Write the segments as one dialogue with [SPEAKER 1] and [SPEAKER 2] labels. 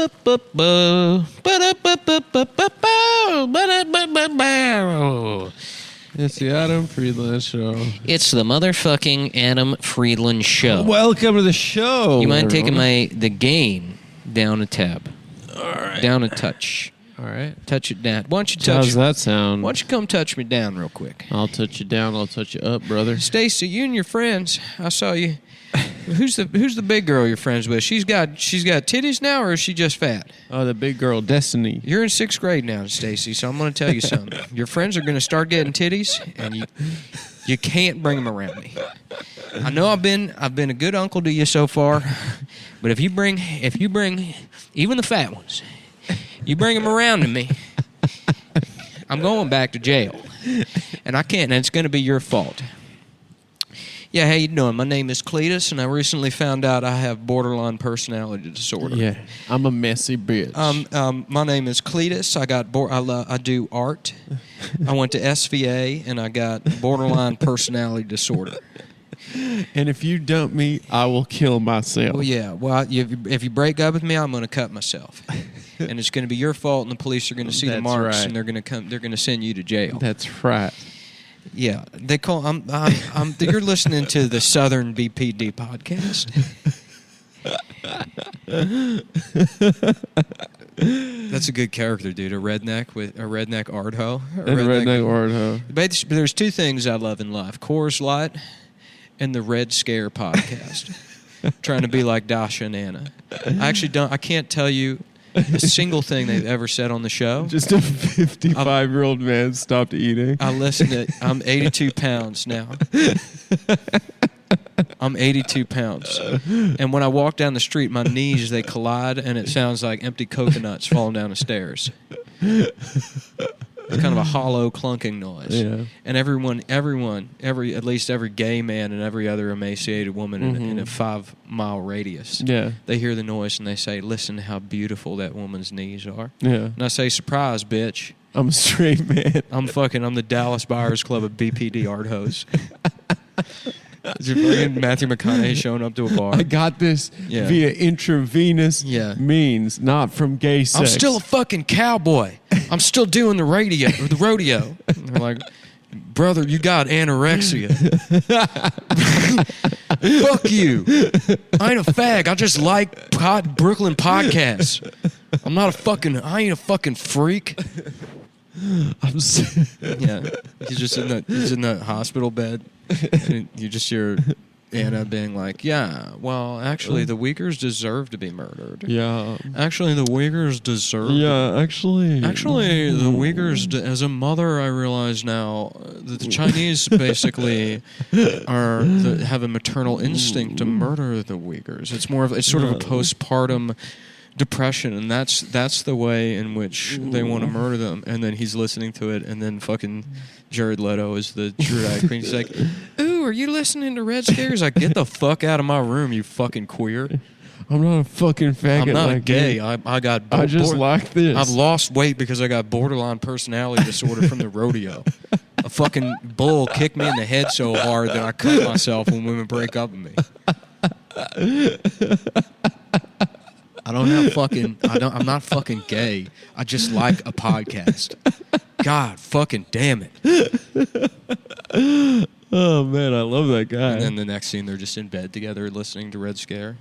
[SPEAKER 1] It's the Adam Friedland Show.
[SPEAKER 2] It's the motherfucking Adam Friedland Show.
[SPEAKER 1] Welcome to the show.
[SPEAKER 2] You mind taking the gain down a tab?
[SPEAKER 1] All right.
[SPEAKER 2] Down a touch.
[SPEAKER 1] All right.
[SPEAKER 2] Touch it down. Why don't you touch?
[SPEAKER 1] How's that sound?
[SPEAKER 2] Why don't you come touch me down real quick?
[SPEAKER 1] I'll touch you down. I'll touch you up, brother.
[SPEAKER 2] Stacy, you and your friends. I saw you. Who's the big girl you're friends with? She's got titties now, or is she just fat?
[SPEAKER 1] Oh, the big girl, Destiny.
[SPEAKER 2] You're in 6th grade now, Stacy. So I'm going to tell you something. Your friends are going to start getting titties, and you can't bring them around me. I know I've been a good uncle to you so far, but if you bring even the fat ones, you bring them around to me, I'm going back to jail, and I can't. And it's going to be your fault. Yeah, how you doing? My name is Cletus, and I recently found out I have borderline personality disorder.
[SPEAKER 1] Yeah, I'm a messy bitch.
[SPEAKER 2] My name is Cletus. I do art. I went to SVA, and I got borderline personality disorder.
[SPEAKER 1] And if you dump me, I will kill myself.
[SPEAKER 2] Well, yeah. Well, if you break up with me, I'm going to cut myself, and it's going to be your fault. And the police are going to see the marks, right. And they're going to come. They're going to send you to jail.
[SPEAKER 1] That's right.
[SPEAKER 2] Yeah, they call. You're listening to the Southern BPD podcast. That's a good character, dude. A redneck art hoe.
[SPEAKER 1] Redneck art hoe.
[SPEAKER 2] But there's two things I love in life: Coors Light and the Red Scare podcast. Trying to be like Dasha and Anna. I can't tell you a single thing they've ever said on the show.
[SPEAKER 1] Just a 55-year-old man stopped eating.
[SPEAKER 2] I listened to. I'm 82 pounds now. I'm 82 pounds. And when I walk down the street, my knees, they collide, and it sounds like empty coconuts falling down the stairs. It's kind of a hollow, clunking noise. Yeah. And at least every gay man and every other emaciated woman in a 5-mile radius, they hear the noise and they say, listen to how beautiful that woman's knees are. Yeah. And I say, surprise, bitch.
[SPEAKER 1] I'm a straight man.
[SPEAKER 2] I'm the Dallas Buyers Club of BPD art hoes. Is your fucking Matthew McConaughey showing up to a bar?
[SPEAKER 1] I got this via intravenous means, not from gay sex.
[SPEAKER 2] I'm still a fucking cowboy. I'm still doing the rodeo. And they're like, brother, you got anorexia. Fuck you. I ain't a fag. I just like Brooklyn podcasts. I ain't a fucking freak. He's just in that hospital bed. And you just hear Anna being like, yeah, well, actually, the Uyghurs deserve to be murdered.
[SPEAKER 1] Yeah.
[SPEAKER 2] Actually, the Uyghurs deserve
[SPEAKER 1] Actually,
[SPEAKER 2] the Uyghurs, as a mother, I realize now that the Chinese basically have a maternal instinct to murder the Uyghurs. It's sort of a postpartum depression, and that's the way in which they want to murder them. And then he's listening to it, and then fucking Jared Leto is the drag queen. He's like, ooh, are you listening to Red Scare? He's like, get the fuck out of my room, you fucking queer.
[SPEAKER 1] I'm not a fucking faggot.
[SPEAKER 2] I'm not gay. I
[SPEAKER 1] just like this.
[SPEAKER 2] I've lost weight because I got borderline personality disorder from the rodeo. A fucking bull kicked me in the head so hard that I cut myself when women break up with me. I'm not fucking gay. I just like a podcast. God fucking damn it.
[SPEAKER 1] Oh, man, I love that guy.
[SPEAKER 2] And then the next scene, they're just in bed together listening to Red Scare.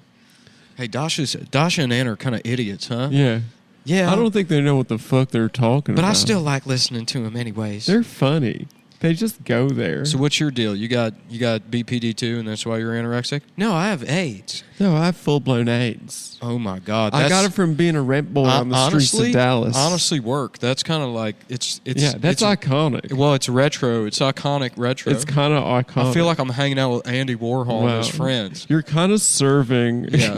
[SPEAKER 2] Hey, Dasha and Ann are kind of idiots, huh?
[SPEAKER 1] Yeah.
[SPEAKER 2] Yeah.
[SPEAKER 1] I don't think they know what the fuck they're talking about.
[SPEAKER 2] But I still like listening to them anyways.
[SPEAKER 1] They're funny. They just go there.
[SPEAKER 2] So what's your deal? You got BPD too, and that's why you're anorexic? No, I have AIDS.
[SPEAKER 1] No, I have full-blown AIDS.
[SPEAKER 2] Oh, my God.
[SPEAKER 1] I got it from being a rent boy on the streets of Dallas.
[SPEAKER 2] Honestly, work. That's kind of like, it's
[SPEAKER 1] iconic.
[SPEAKER 2] Well, it's retro. It's iconic retro.
[SPEAKER 1] It's kind of iconic.
[SPEAKER 2] I feel like I'm hanging out with Andy Warhol and his friends.
[SPEAKER 1] You're kind of serving.
[SPEAKER 2] Yeah.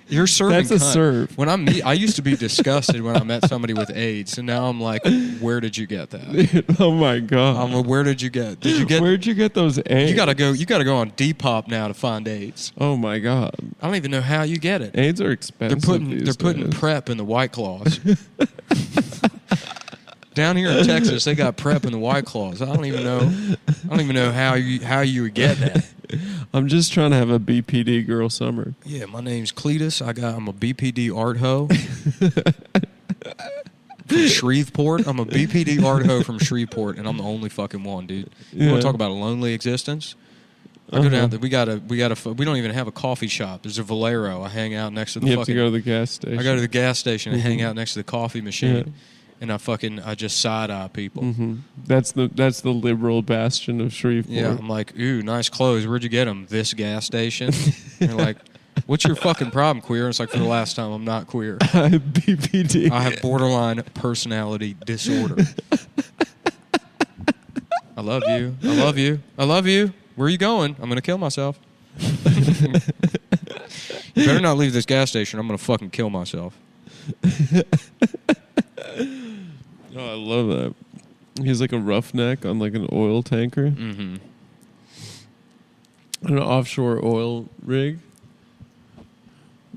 [SPEAKER 2] You're serving.
[SPEAKER 1] That's a serve.
[SPEAKER 2] When I used to be disgusted when I met somebody with AIDS, and now I'm like, where did you get that?
[SPEAKER 1] Oh my God!
[SPEAKER 2] Where did you get?
[SPEAKER 1] Where'd you get those AIDS?
[SPEAKER 2] You gotta go on Depop now to find AIDS.
[SPEAKER 1] Oh my God!
[SPEAKER 2] I don't even know how you get it.
[SPEAKER 1] AIDS are expensive.
[SPEAKER 2] They're putting PrEP in the White Claws. Down here in Texas, they got PrEP in the White Claws. I don't even know how you would get that.
[SPEAKER 1] I'm just trying to have a BPD girl summer.
[SPEAKER 2] Yeah, my name's Cletus. I'm a BPD art hoe from Shreveport. I'm a BPD art hoe from Shreveport, and I'm the only fucking one, dude. You want to talk about a lonely existence? I go down there. We don't even have a coffee shop. There's a Valero. I hang out next to the.
[SPEAKER 1] You have to go to the gas station.
[SPEAKER 2] I go to the gas station and hang out next to the coffee machine, and I just side eye people.
[SPEAKER 1] Mm-hmm. That's the liberal bastion of Shreveport.
[SPEAKER 2] Yeah, I'm like, ooh, nice clothes. Where'd you get them? This gas station. And they're like, what's your fucking problem, queer? And it's like, for the last time, I'm not queer.
[SPEAKER 1] I have BPD.
[SPEAKER 2] I have borderline personality disorder. I love you. I love you. I love you. Where are you going? I'm going to kill myself. You better not leave this gas station. I'm going to fucking kill myself.
[SPEAKER 1] Oh, I love that. He's like a roughneck on like an oil tanker.
[SPEAKER 2] Mm-hmm.
[SPEAKER 1] An offshore oil rig.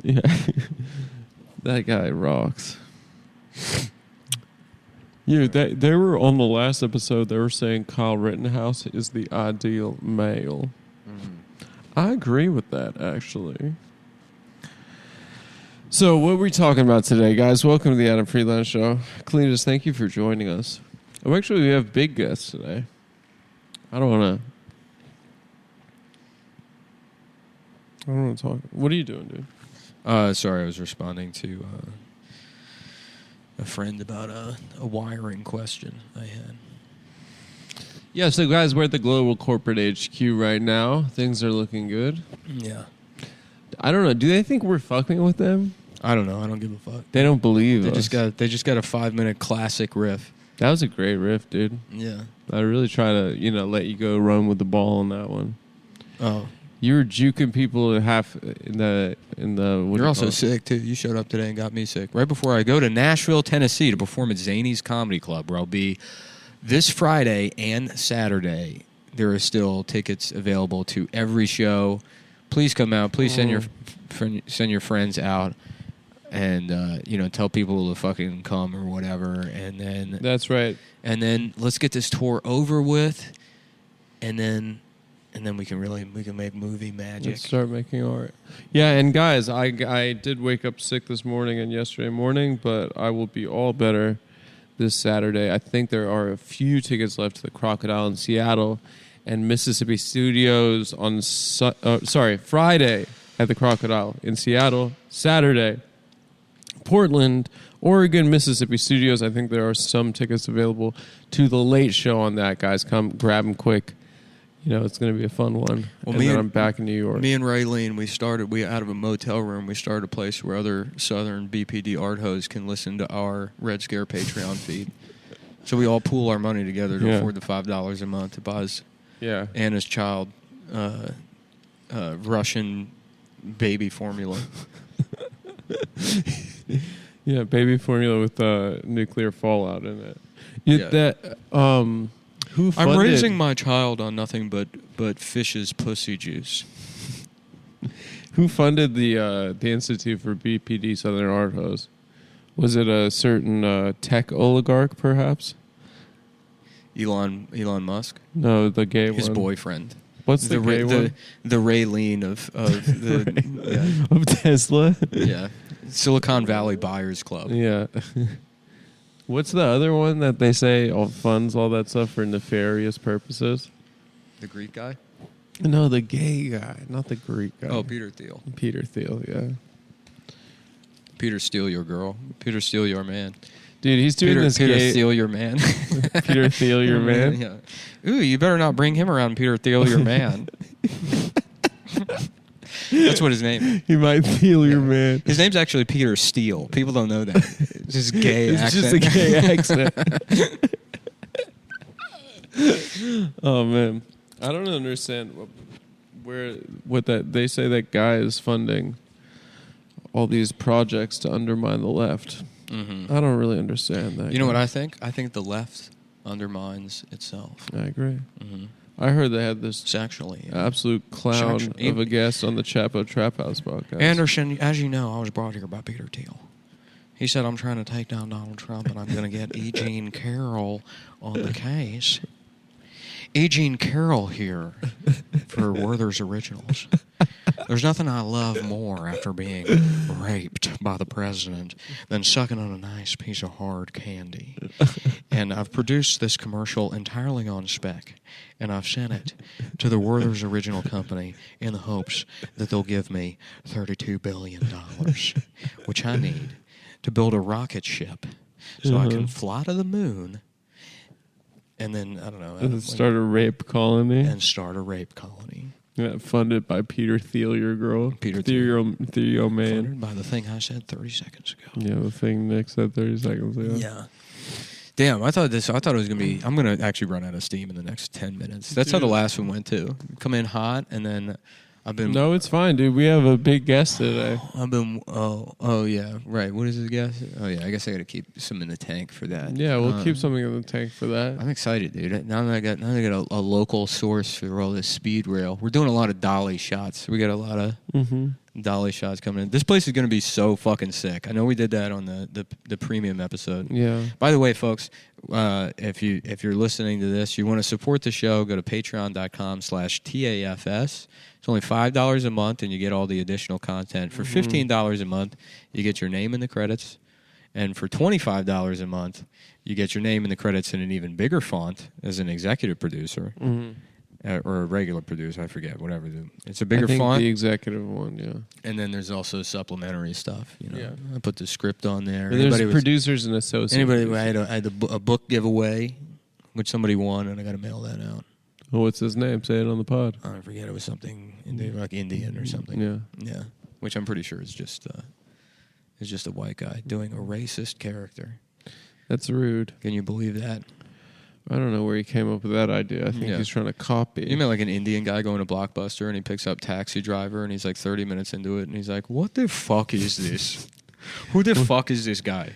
[SPEAKER 1] Yeah. That guy rocks. Yeah, they were on the last episode, they were saying Kyle Rittenhouse is the ideal male. Mm-hmm. I agree with that, actually. So, what are we talking about today, guys? Welcome to the Adam Friedland Show. Cletus, thank you for joining us. Oh, actually, we have big guests today. I don't want to talk. What are you doing, dude?
[SPEAKER 2] Sorry, I was responding to a friend about a wiring question I had.
[SPEAKER 1] Yeah, so guys, we're at the Global Corporate HQ right now. Things are looking good.
[SPEAKER 2] Yeah.
[SPEAKER 1] I don't know. Do they think we're fucking with them?
[SPEAKER 2] I don't know. I don't give a fuck.
[SPEAKER 1] They don't believe us.
[SPEAKER 2] They just got a 5-minute classic riff.
[SPEAKER 1] That was a great riff, dude.
[SPEAKER 2] Yeah.
[SPEAKER 1] I really try to, let you go run with the ball on that one.
[SPEAKER 2] Oh.
[SPEAKER 1] You were juking people in the.
[SPEAKER 2] You're also sick too. You showed up today and got me sick. Right before I go to Nashville, Tennessee to perform at Zany's Comedy Club, where I'll be this Friday and Saturday. There are still tickets available to every show. Please come out. Please send your friends out, and tell people to fucking come or whatever. And then
[SPEAKER 1] that's right.
[SPEAKER 2] And then let's get this tour over with, and then we can make movie magic.
[SPEAKER 1] Let's start making art. Yeah, and guys, I did wake up sick this morning and yesterday morning, but I will be all better this Saturday. I think there are a few tickets left to the Crocodile in Seattle and Mississippi Studios on Friday at the Crocodile in Seattle, Saturday, Portland, Oregon, Mississippi Studios. I think there are some tickets available to the late show on that, guys. Come grab them quick. It's going to be a fun one. Well, then I'm back in New York.
[SPEAKER 2] Me and Raylene, we out of a motel room, we started a place where other Southern BPD art hoes can listen to our Red Scare Patreon feed. So we all pool our money together to afford the $5 a month to buy Anna's child Russian baby formula.
[SPEAKER 1] Yeah, baby formula with nuclear fallout in it.
[SPEAKER 2] I'm raising my child on nothing but fish's pussy juice.
[SPEAKER 1] Who funded the Institute for BPD Southern Art Hose? Was it a certain tech oligarch, perhaps?
[SPEAKER 2] Elon Musk?
[SPEAKER 1] No, the gay one.
[SPEAKER 2] His boyfriend.
[SPEAKER 1] What's the gay one?
[SPEAKER 2] The Raylene of the
[SPEAKER 1] of Tesla.
[SPEAKER 2] Yeah, Silicon Valley Buyers Club.
[SPEAKER 1] Yeah. What's the other one that they say funds all that stuff for nefarious purposes?
[SPEAKER 2] The Greek guy?
[SPEAKER 1] No, the gay guy, not the Greek guy.
[SPEAKER 2] Oh, Peter Thiel.
[SPEAKER 1] Peter Thiel, yeah.
[SPEAKER 2] Peter Steal Your Girl. Peter Steal Your Man.
[SPEAKER 1] Dude, he's doing this
[SPEAKER 2] Peter Steal Your Man.
[SPEAKER 1] Peter Thiel Your Man?
[SPEAKER 2] Yeah. Ooh, you better not bring him around, Peter Thiel Your Man. That's what his name is.
[SPEAKER 1] He might steal your man.
[SPEAKER 2] His name's actually Peter Steele. People don't know that. It's just gay accent.
[SPEAKER 1] It's just a gay accent. Oh, man. I don't understand what they say that guy is funding all these projects to undermine the left. Mm-hmm. I don't really understand that.
[SPEAKER 2] You know what I think? I think the left undermines itself.
[SPEAKER 1] I agree. Mm-hmm. I heard they had this absolute clown of a guest on the Chapo Trap House podcast.
[SPEAKER 2] Anderson, as you know, I was brought here by Peter Thiel. He said, I'm trying to take down Donald Trump, and I'm going to get E. Jean Carroll on the case. E. Jean Carroll here for Werther's Originals. There's nothing I love more after being raped by the president than sucking on a nice piece of hard candy. And I've produced this commercial entirely on spec, and I've sent it to the Werther's Original Company in the hopes that they'll give me $32 billion, which I need to build a rocket ship so I can fly to the moon and then, I don't know.
[SPEAKER 1] And start a rape colony.
[SPEAKER 2] And start a rape colony.
[SPEAKER 1] Yeah, funded by Peter Thiel, your girl. Theo man.
[SPEAKER 2] Funded by the thing I said 30 seconds ago.
[SPEAKER 1] Yeah, the thing Nick said 30 seconds ago.
[SPEAKER 2] Yeah. Damn, I thought it was going to be... I'm going to actually run out of steam in the next 10 minutes. That's how the last one went, too. Come in hot, and then I've been...
[SPEAKER 1] No, it's fine, dude. We have a big guest today.
[SPEAKER 2] Oh, yeah. Right. What is his guest? Oh, yeah. I guess I got to keep some in the tank for that.
[SPEAKER 1] Yeah, we'll keep something in the tank for that.
[SPEAKER 2] I'm excited, dude. Now that I got a local source for all this speed rail. We're doing a lot of dolly shots. We got a lot of dolly shots coming in. This place is going to be so fucking sick. I know we did that on the premium episode.
[SPEAKER 1] Yeah.
[SPEAKER 2] By the way, folks, if you're listening to this, you want to support the show, go to patreon.com/TAFS. It's only $5 a month, and you get all the additional content. For $15 a month, you get your name in the credits. And for $25 a month, you get your name in the credits in an even bigger font as an executive producer. Or a regular producer, I forget, whatever. It's a bigger font.
[SPEAKER 1] The executive one, yeah.
[SPEAKER 2] And then there's also supplementary stuff. You know,
[SPEAKER 1] yeah.
[SPEAKER 2] I put the script on there.
[SPEAKER 1] And there's producers and associates.
[SPEAKER 2] I had a book giveaway, which somebody won, and I got to mail that out.
[SPEAKER 1] Oh, what's his name? Say it on the pod.
[SPEAKER 2] I forget. It was something like Indian or something. Yeah. Which I'm pretty sure is just a white guy doing a racist character.
[SPEAKER 1] That's rude.
[SPEAKER 2] Can you believe that?
[SPEAKER 1] I don't know where he came up with that idea. I think he's trying to copy.
[SPEAKER 2] You mean like an Indian guy going to Blockbuster and he picks up Taxi Driver and he's like 30 minutes into it and he's like, what the fuck is this? Who the fuck is this guy?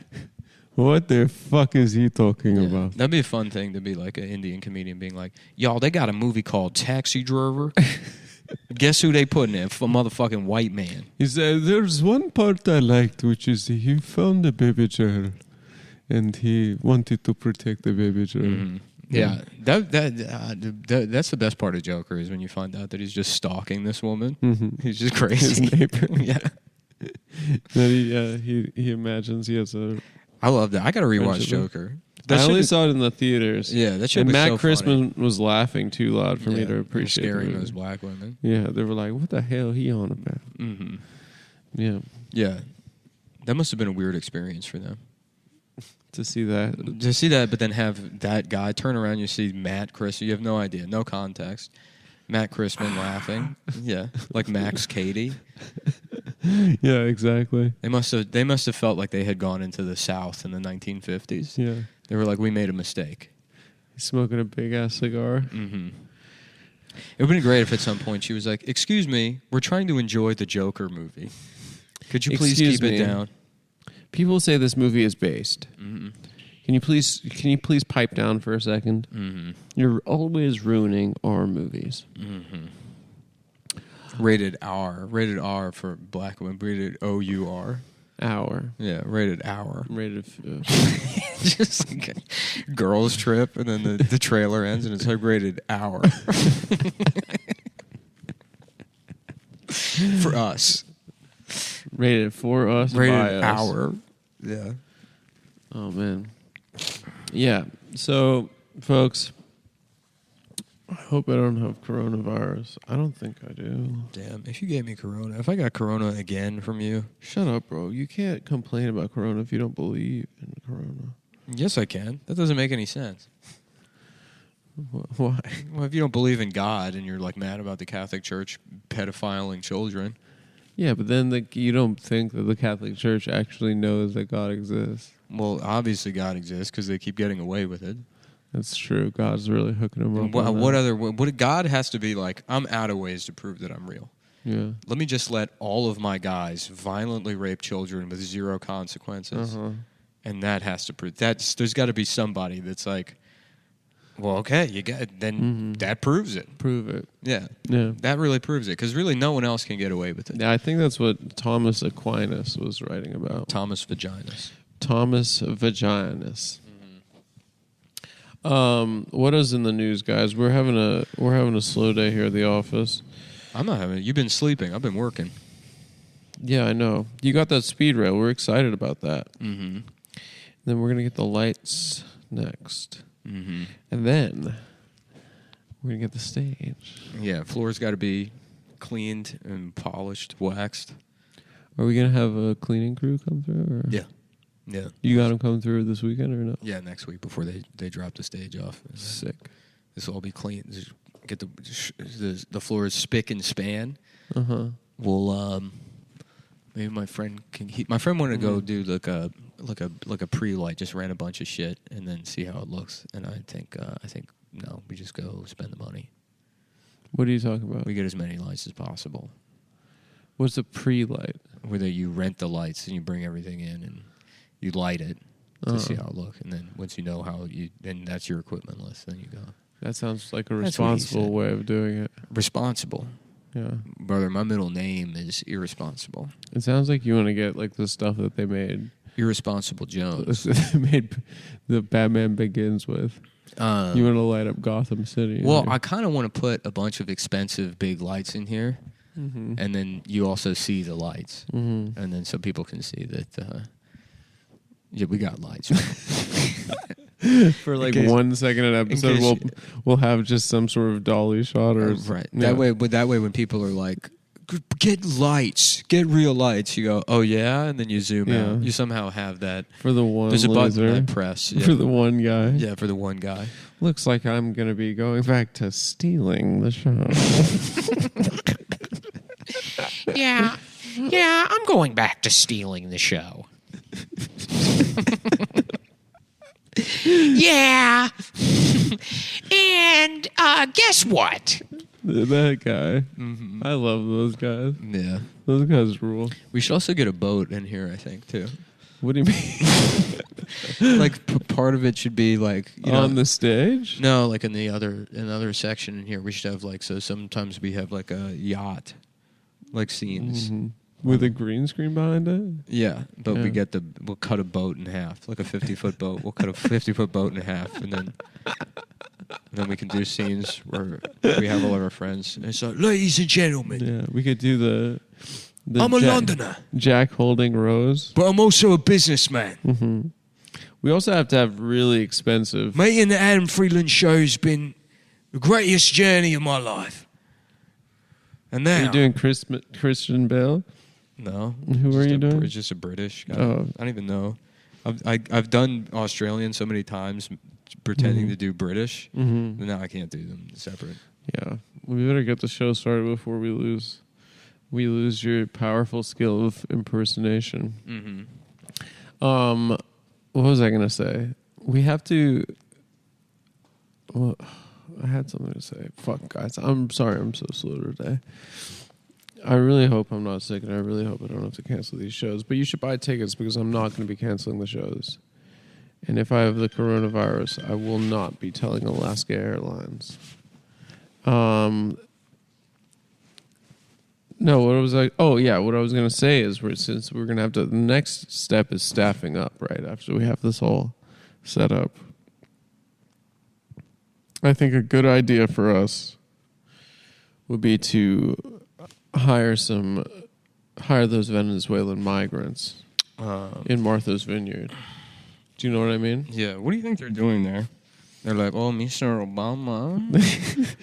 [SPEAKER 1] What the fuck is he talking about?
[SPEAKER 2] That'd be a fun thing to be like an Indian comedian being like, y'all, they got a movie called Taxi Driver. Guess who they put in it? A motherfucking white man.
[SPEAKER 1] He said, there's one part I liked, which is he found a baby girl. And he wanted to protect the baby girl.
[SPEAKER 2] Mm-hmm. Yeah, that's the best part of Joker is when you find out that he's just stalking this woman. He's just crazy.
[SPEAKER 1] His neighbor.
[SPEAKER 2] Yeah.
[SPEAKER 1] That he imagines he has a...
[SPEAKER 2] I love that. I got to rewatch Joker.
[SPEAKER 1] I only saw it in the theaters.
[SPEAKER 2] Yeah, that shit
[SPEAKER 1] and
[SPEAKER 2] was
[SPEAKER 1] Matt
[SPEAKER 2] so
[SPEAKER 1] Crispin
[SPEAKER 2] funny.
[SPEAKER 1] was laughing too loud for me to appreciate it.
[SPEAKER 2] Scaring those black women.
[SPEAKER 1] Yeah, they were like, what the hell he on about? Yeah.
[SPEAKER 2] Yeah. That must have been a weird experience for them.
[SPEAKER 1] To see that.
[SPEAKER 2] But then have that guy turn around, you see Matt Crispin, you have no idea, no context. Matt Crispin laughing. Yeah, like Max Cady.
[SPEAKER 1] Yeah, exactly.
[SPEAKER 2] They must have felt like they had gone into the South in the 1950s.
[SPEAKER 1] Yeah.
[SPEAKER 2] They were like, we made a mistake.
[SPEAKER 1] He's smoking a big-ass cigar.
[SPEAKER 2] It would have been great if at some point she was like, excuse me, we're trying to enjoy the Joker movie. Could you please keep it down?
[SPEAKER 1] People say this movie is based. Can you please pipe down for a second? You're always ruining our movies.
[SPEAKER 2] Rated R for black women. Rated OUR.
[SPEAKER 1] Hour.
[SPEAKER 2] Yeah, rated hour.
[SPEAKER 1] Rated.
[SPEAKER 2] Just like a girls trip, and then the trailer ends, and it's like rated hour. For us.
[SPEAKER 1] Rated for us.
[SPEAKER 2] Rated hour. Yeah.
[SPEAKER 1] Oh, man. Yeah. So, folks, I hope I don't have coronavirus. I don't think I do.
[SPEAKER 2] Damn, if you gave me corona, if I got corona again from you.
[SPEAKER 1] Shut up, bro. You can't complain about corona if you don't believe in corona.
[SPEAKER 2] Yes, I can. That doesn't make any sense.
[SPEAKER 1] Why?
[SPEAKER 2] Well, if you don't believe in God and you're like mad about the Catholic Church pedophiling children.
[SPEAKER 1] Yeah, but then you don't think that the Catholic Church actually knows that God exists.
[SPEAKER 2] Well, obviously God exists because they keep getting away with it.
[SPEAKER 1] That's true. God's really hooking them up.
[SPEAKER 2] What God has to be like, I'm out of ways to prove that I'm real.
[SPEAKER 1] Yeah.
[SPEAKER 2] Let me just let all of my guys violently rape children with zero consequences. And that has to prove there's got to be somebody that's like, well, okay, that proves it.
[SPEAKER 1] Prove it.
[SPEAKER 2] Yeah.
[SPEAKER 1] Yeah.
[SPEAKER 2] That really proves it because really no one else can get away with it.
[SPEAKER 1] Yeah, I think that's what Thomas Aquinas was writing about.
[SPEAKER 2] Thomas Vaginas.
[SPEAKER 1] What is in the news, guys? We're having a slow day here at the office.
[SPEAKER 2] I'm not having it. You've been sleeping. I've been working.
[SPEAKER 1] Yeah, I know. You got that speed rail. We're excited about that.
[SPEAKER 2] Mm-hmm.
[SPEAKER 1] Then we're gonna get the lights next,
[SPEAKER 2] Mm-hmm.
[SPEAKER 1] and then we're gonna get the stage.
[SPEAKER 2] Yeah, floor's got to be cleaned and polished, waxed.
[SPEAKER 1] Are we gonna have a cleaning crew come through? Or?
[SPEAKER 2] Yeah. Yeah.
[SPEAKER 1] You got them come through this weekend or no?
[SPEAKER 2] Yeah, next week before they drop the stage off.
[SPEAKER 1] Sick.
[SPEAKER 2] This will all be clean. Just get the floor is spick and span. We'll maybe my friend can. My friend wanted to go do like a pre-light, just ran a bunch of shit and then see how it looks. And I think no, we just go spend the money.
[SPEAKER 1] What are you talking about?
[SPEAKER 2] We get as many lights as possible.
[SPEAKER 1] What's a pre-light?
[SPEAKER 2] Whether you rent the lights and you bring everything in and you light it to see how it looks, and then once you know then that's your equipment list. Then you go.
[SPEAKER 1] That sounds like a
[SPEAKER 2] That's what he
[SPEAKER 1] responsible
[SPEAKER 2] said.
[SPEAKER 1] way of doing it.
[SPEAKER 2] Responsible,
[SPEAKER 1] Yeah.
[SPEAKER 2] brother. My middle name is Irresponsible.
[SPEAKER 1] It sounds like you want to get like the stuff that they made.
[SPEAKER 2] Irresponsible Jones.
[SPEAKER 1] They made the Batman Begins with. You want to light up Gotham City.
[SPEAKER 2] Well, I kind of want to put a bunch of expensive big lights in here, and then you also see the lights, and then so people can see that. Yeah, we got lights.
[SPEAKER 1] For like
[SPEAKER 2] case-
[SPEAKER 1] 1 second an episode,
[SPEAKER 2] case-
[SPEAKER 1] we'll have just some sort of dolly shot or
[SPEAKER 2] right.
[SPEAKER 1] Yeah.
[SPEAKER 2] That way, when people are like, "Get lights, get real lights," you go, "Oh yeah," and then you zoom
[SPEAKER 1] Yeah.
[SPEAKER 2] out. You somehow have that.
[SPEAKER 1] for the one.
[SPEAKER 2] There's a button
[SPEAKER 1] loser,
[SPEAKER 2] I press
[SPEAKER 1] for the one guy.
[SPEAKER 2] Yeah, for the one guy.
[SPEAKER 1] Looks like I'm gonna be going back to stealing the show.
[SPEAKER 3] Yeah, I'm going back to stealing the show. Yeah. And guess what?
[SPEAKER 1] That guy. I love those guys.
[SPEAKER 2] Yeah.
[SPEAKER 1] Those guys rule.
[SPEAKER 2] We should also get a boat in here, I think, too.
[SPEAKER 1] What do you mean?
[SPEAKER 2] Like part of it should be like
[SPEAKER 1] On the stage?
[SPEAKER 2] No, like in another section in here, we should have like so. Sometimes we have like a yacht, like scenes.
[SPEAKER 1] With a green screen behind it?
[SPEAKER 2] Yeah, but
[SPEAKER 1] Yeah.
[SPEAKER 2] we'll cut a boat in half, like a 50-foot boat. We'll cut a 50-foot boat in half, and then we can do scenes where we have all of our friends. And it's like, ladies and gentlemen,
[SPEAKER 1] Yeah, we could do the
[SPEAKER 2] I'm a Londoner,
[SPEAKER 1] Jack holding Rose.
[SPEAKER 2] but I'm also a businessman.
[SPEAKER 1] We also have to have really expensive.
[SPEAKER 2] Making the Adam Friedland Show has been the greatest journey of my life. And now
[SPEAKER 1] Are you doing Christian Bale?
[SPEAKER 2] No.
[SPEAKER 1] Who are you doing?
[SPEAKER 2] It's just a British guy.
[SPEAKER 1] Oh.
[SPEAKER 2] I don't even know. I've done Australian so many times, pretending to do British. And now I can't do them separate.
[SPEAKER 1] Yeah, we better get the show started before we lose your powerful skill of impersonation. What was I gonna say? We have to. Well, I had something to say. Fuck, guys. I'm sorry. I'm so slow today. I really hope I'm not sick, and I really hope I don't have to cancel these shows. But you should buy tickets because I'm not going to be canceling the shows. And if I have the coronavirus, I will not be telling Alaska Airlines. No, what was I? Oh, yeah. What I was going to say is, since we're going to have to, the next step is staffing up, right? After we have this all set up. I think a good idea for us would be to hire those Venezuelan migrants in Martha's Vineyard. Do you know what I mean?
[SPEAKER 2] Yeah. What do you think they're doing there? They're like, oh, Mr. Obama.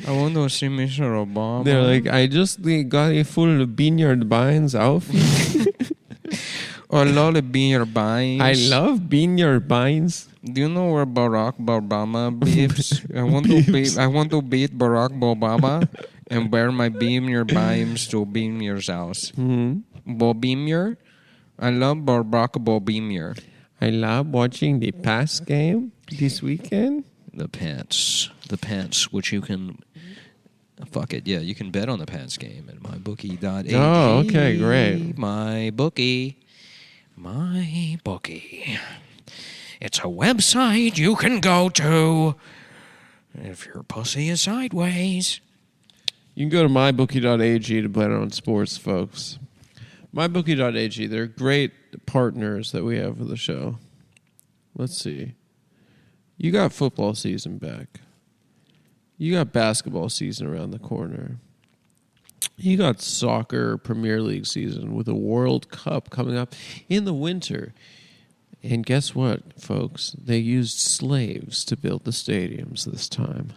[SPEAKER 2] I want to see Mr. Obama.
[SPEAKER 1] They're like, I just got a full vineyard vines outfit.
[SPEAKER 2] I love the beer vines.
[SPEAKER 1] I love vineyard vines.
[SPEAKER 2] Do you know where Barack Obama lives? I want to beat Barack Obama and wear my Beamer vines to Beamer's house. Bobimir? I love Barack Bobimir.
[SPEAKER 1] I love watching the Pass game this weekend.
[SPEAKER 2] The Pats, which you can... Fuck it, yeah, you can bet on the Pats game at mybookie.ag.
[SPEAKER 1] Oh, okay, great.
[SPEAKER 2] MyBookie. It's a website you can go to if your pussy is sideways.
[SPEAKER 1] You can go to mybookie.ag to bet on sports, folks. Mybookie.ag, they're great partners that we have for the show. Let's see. You got football season back. You got basketball season around the corner. You got soccer Premier League season with a World Cup coming up in the winter. And guess what, folks? They used slaves to build the stadiums this time.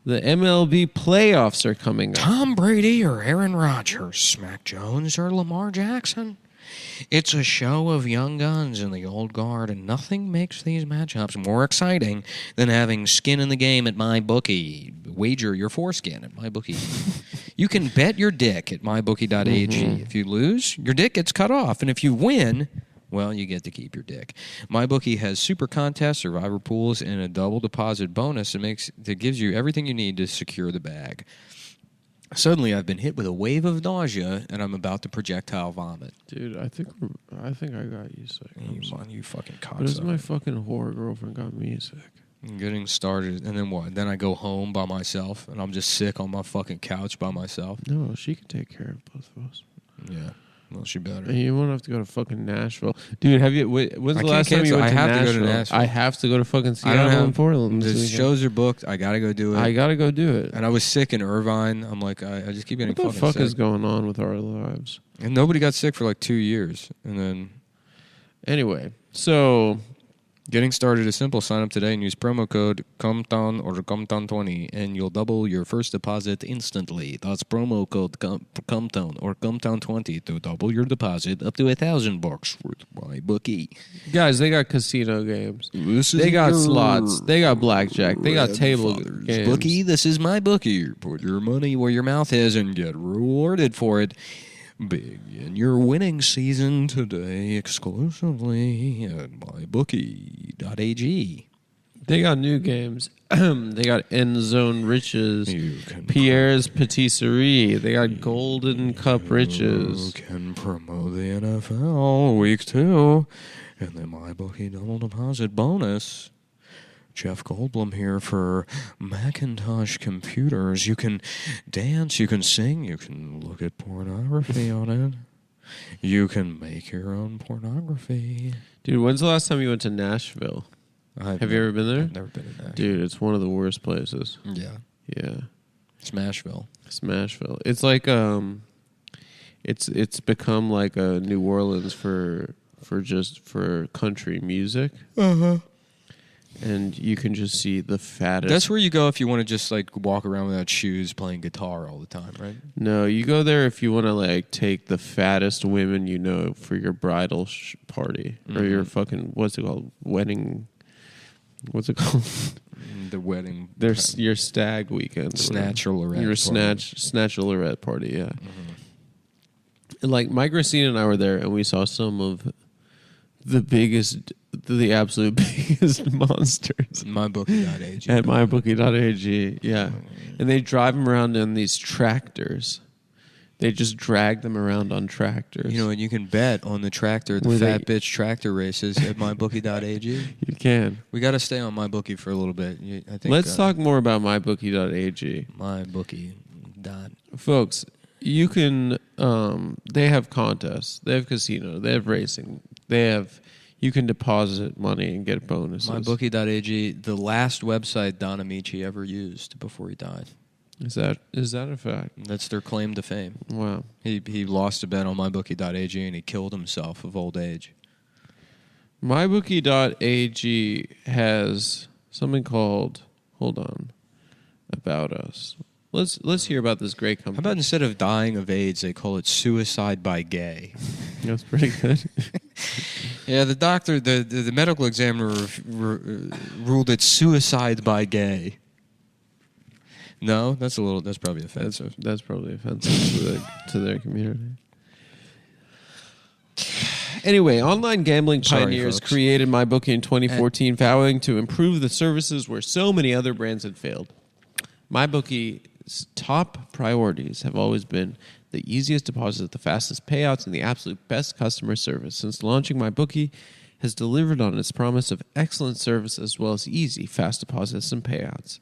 [SPEAKER 1] The MLB playoffs are coming up.
[SPEAKER 2] Tom Brady or Aaron Rodgers, Mac Jones or Lamar Jackson. It's a show of young guns in the old guard, and nothing makes these matchups more exciting than having skin in the game at MyBookie. Wager your foreskin at MyBookie. You can bet your dick at MyBookie.ag. If you lose, your dick gets cut off, and if you win, well, you get to keep your dick. MyBookie has super contests, survivor pools, and a double deposit bonus that gives you everything you need to secure the bag. Suddenly, I've been hit with a wave of nausea, and I'm about to projectile vomit.
[SPEAKER 1] Dude, I think I got you sick.
[SPEAKER 2] You fucking cocksucker.
[SPEAKER 1] But it's my fucking whore girlfriend got me sick.
[SPEAKER 2] I'm getting started, and then what? Then I go home by myself, and I'm just sick on my fucking couch by myself.
[SPEAKER 1] No, she can take care of both of us.
[SPEAKER 2] Yeah. Well, she better.
[SPEAKER 1] And you won't have to go to fucking Nashville. Dude, when's the last time you
[SPEAKER 2] cancel.
[SPEAKER 1] went to
[SPEAKER 2] I have
[SPEAKER 1] Nashville?
[SPEAKER 2] to go to Nashville.
[SPEAKER 1] I have to go to fucking Seattle and Portland.
[SPEAKER 2] The shows are booked. I got to go do it.
[SPEAKER 1] I got to go do it.
[SPEAKER 2] And I was sick in Irvine. I'm like, I just keep getting
[SPEAKER 1] what the
[SPEAKER 2] fucking
[SPEAKER 1] fuck
[SPEAKER 2] sick.
[SPEAKER 1] is going on with our lives?
[SPEAKER 2] And nobody got sick for like 2 years. And then...
[SPEAKER 1] Anyway, so...
[SPEAKER 2] Getting started is simple. Sign up today and use promo code CumTown or CumTown20 and you'll double your first deposit instantly. That's promo code CumTown or CumTown20 to double your deposit up to $1,000 with MyBookie.
[SPEAKER 1] Guys, they got casino games. They got slots. They got blackjack. They got table games.
[SPEAKER 2] Bookie, this is MyBookie. Put your money where your mouth is and get rewarded for it. Begin your winning season today exclusively at mybookie.ag.
[SPEAKER 1] They got new games. They got End Zone Riches, Pierre's Patisserie. They got Golden Cup Riches.
[SPEAKER 2] You can promote the NFL week 2 and the MyBookie double deposit bonus. Jeff Goldblum here for Macintosh computers. You can dance, you can sing, you can look at pornography on it. You can make your own pornography.
[SPEAKER 1] Dude, when's the last time you went to Nashville? Have you ever been there?
[SPEAKER 2] I've never been to Nashville.
[SPEAKER 1] Dude, it's one of the worst places.
[SPEAKER 2] Yeah.
[SPEAKER 1] Yeah.
[SPEAKER 2] Smashville.
[SPEAKER 1] It's like it's become like a New Orleans for country music.
[SPEAKER 2] Uh-huh.
[SPEAKER 1] And you can just see the fattest.
[SPEAKER 2] That's where you go if you want to just like walk around without shoes playing guitar all the time, right?
[SPEAKER 1] No, you go there if you want to like take the fattest women you know for your bridal party or your fucking what's it called wedding. What's it called?
[SPEAKER 2] The wedding.
[SPEAKER 1] There's your stag weekend.
[SPEAKER 2] Snatch-a-lorette.
[SPEAKER 1] Your snatch-a-lorette party, yeah. Mm-hmm. And like Mike Recine and I were there, and we saw some of the absolute biggest monsters.
[SPEAKER 2] MyBookie.ag.
[SPEAKER 1] At MyBookie.ag, yeah. And they drive them around in these tractors. They just drag them around on tractors.
[SPEAKER 2] You know, and you can bet on the tractor, the fat bitch tractor races at MyBookie.ag.
[SPEAKER 1] You can.
[SPEAKER 2] We got to stay on MyBookie for a little bit. I think.
[SPEAKER 1] Let's talk more about MyBookie.ag.
[SPEAKER 2] MyBookie.
[SPEAKER 1] Folks, you can. They have contests. They have casino. They have racing. You can deposit money and get bonuses.
[SPEAKER 2] MyBookie.ag, the last website Don Amici ever used before he died.
[SPEAKER 1] Is that a fact?
[SPEAKER 2] That's their claim to fame.
[SPEAKER 1] Wow.
[SPEAKER 2] He lost a bet on MyBookie.ag and he killed himself of old age.
[SPEAKER 1] MyBookie.ag has something called, hold on, About Us. Let's hear about this great company.
[SPEAKER 2] How about instead of dying of AIDS, they call it suicide by gay?
[SPEAKER 1] That's pretty good.
[SPEAKER 2] Yeah, the doctor, the medical examiner ruled it suicide by gay. No, that's probably offensive.
[SPEAKER 1] That's probably offensive to their community. Anyway, online gambling pioneers created MyBookie in 2014, vowing to improve the services where so many other brands had failed. MyBookie's top priorities have always been the easiest deposits, the fastest payouts, and the absolute best customer service. Since launching, MyBookie has delivered on its promise of excellent service as well as easy, fast deposits and payouts.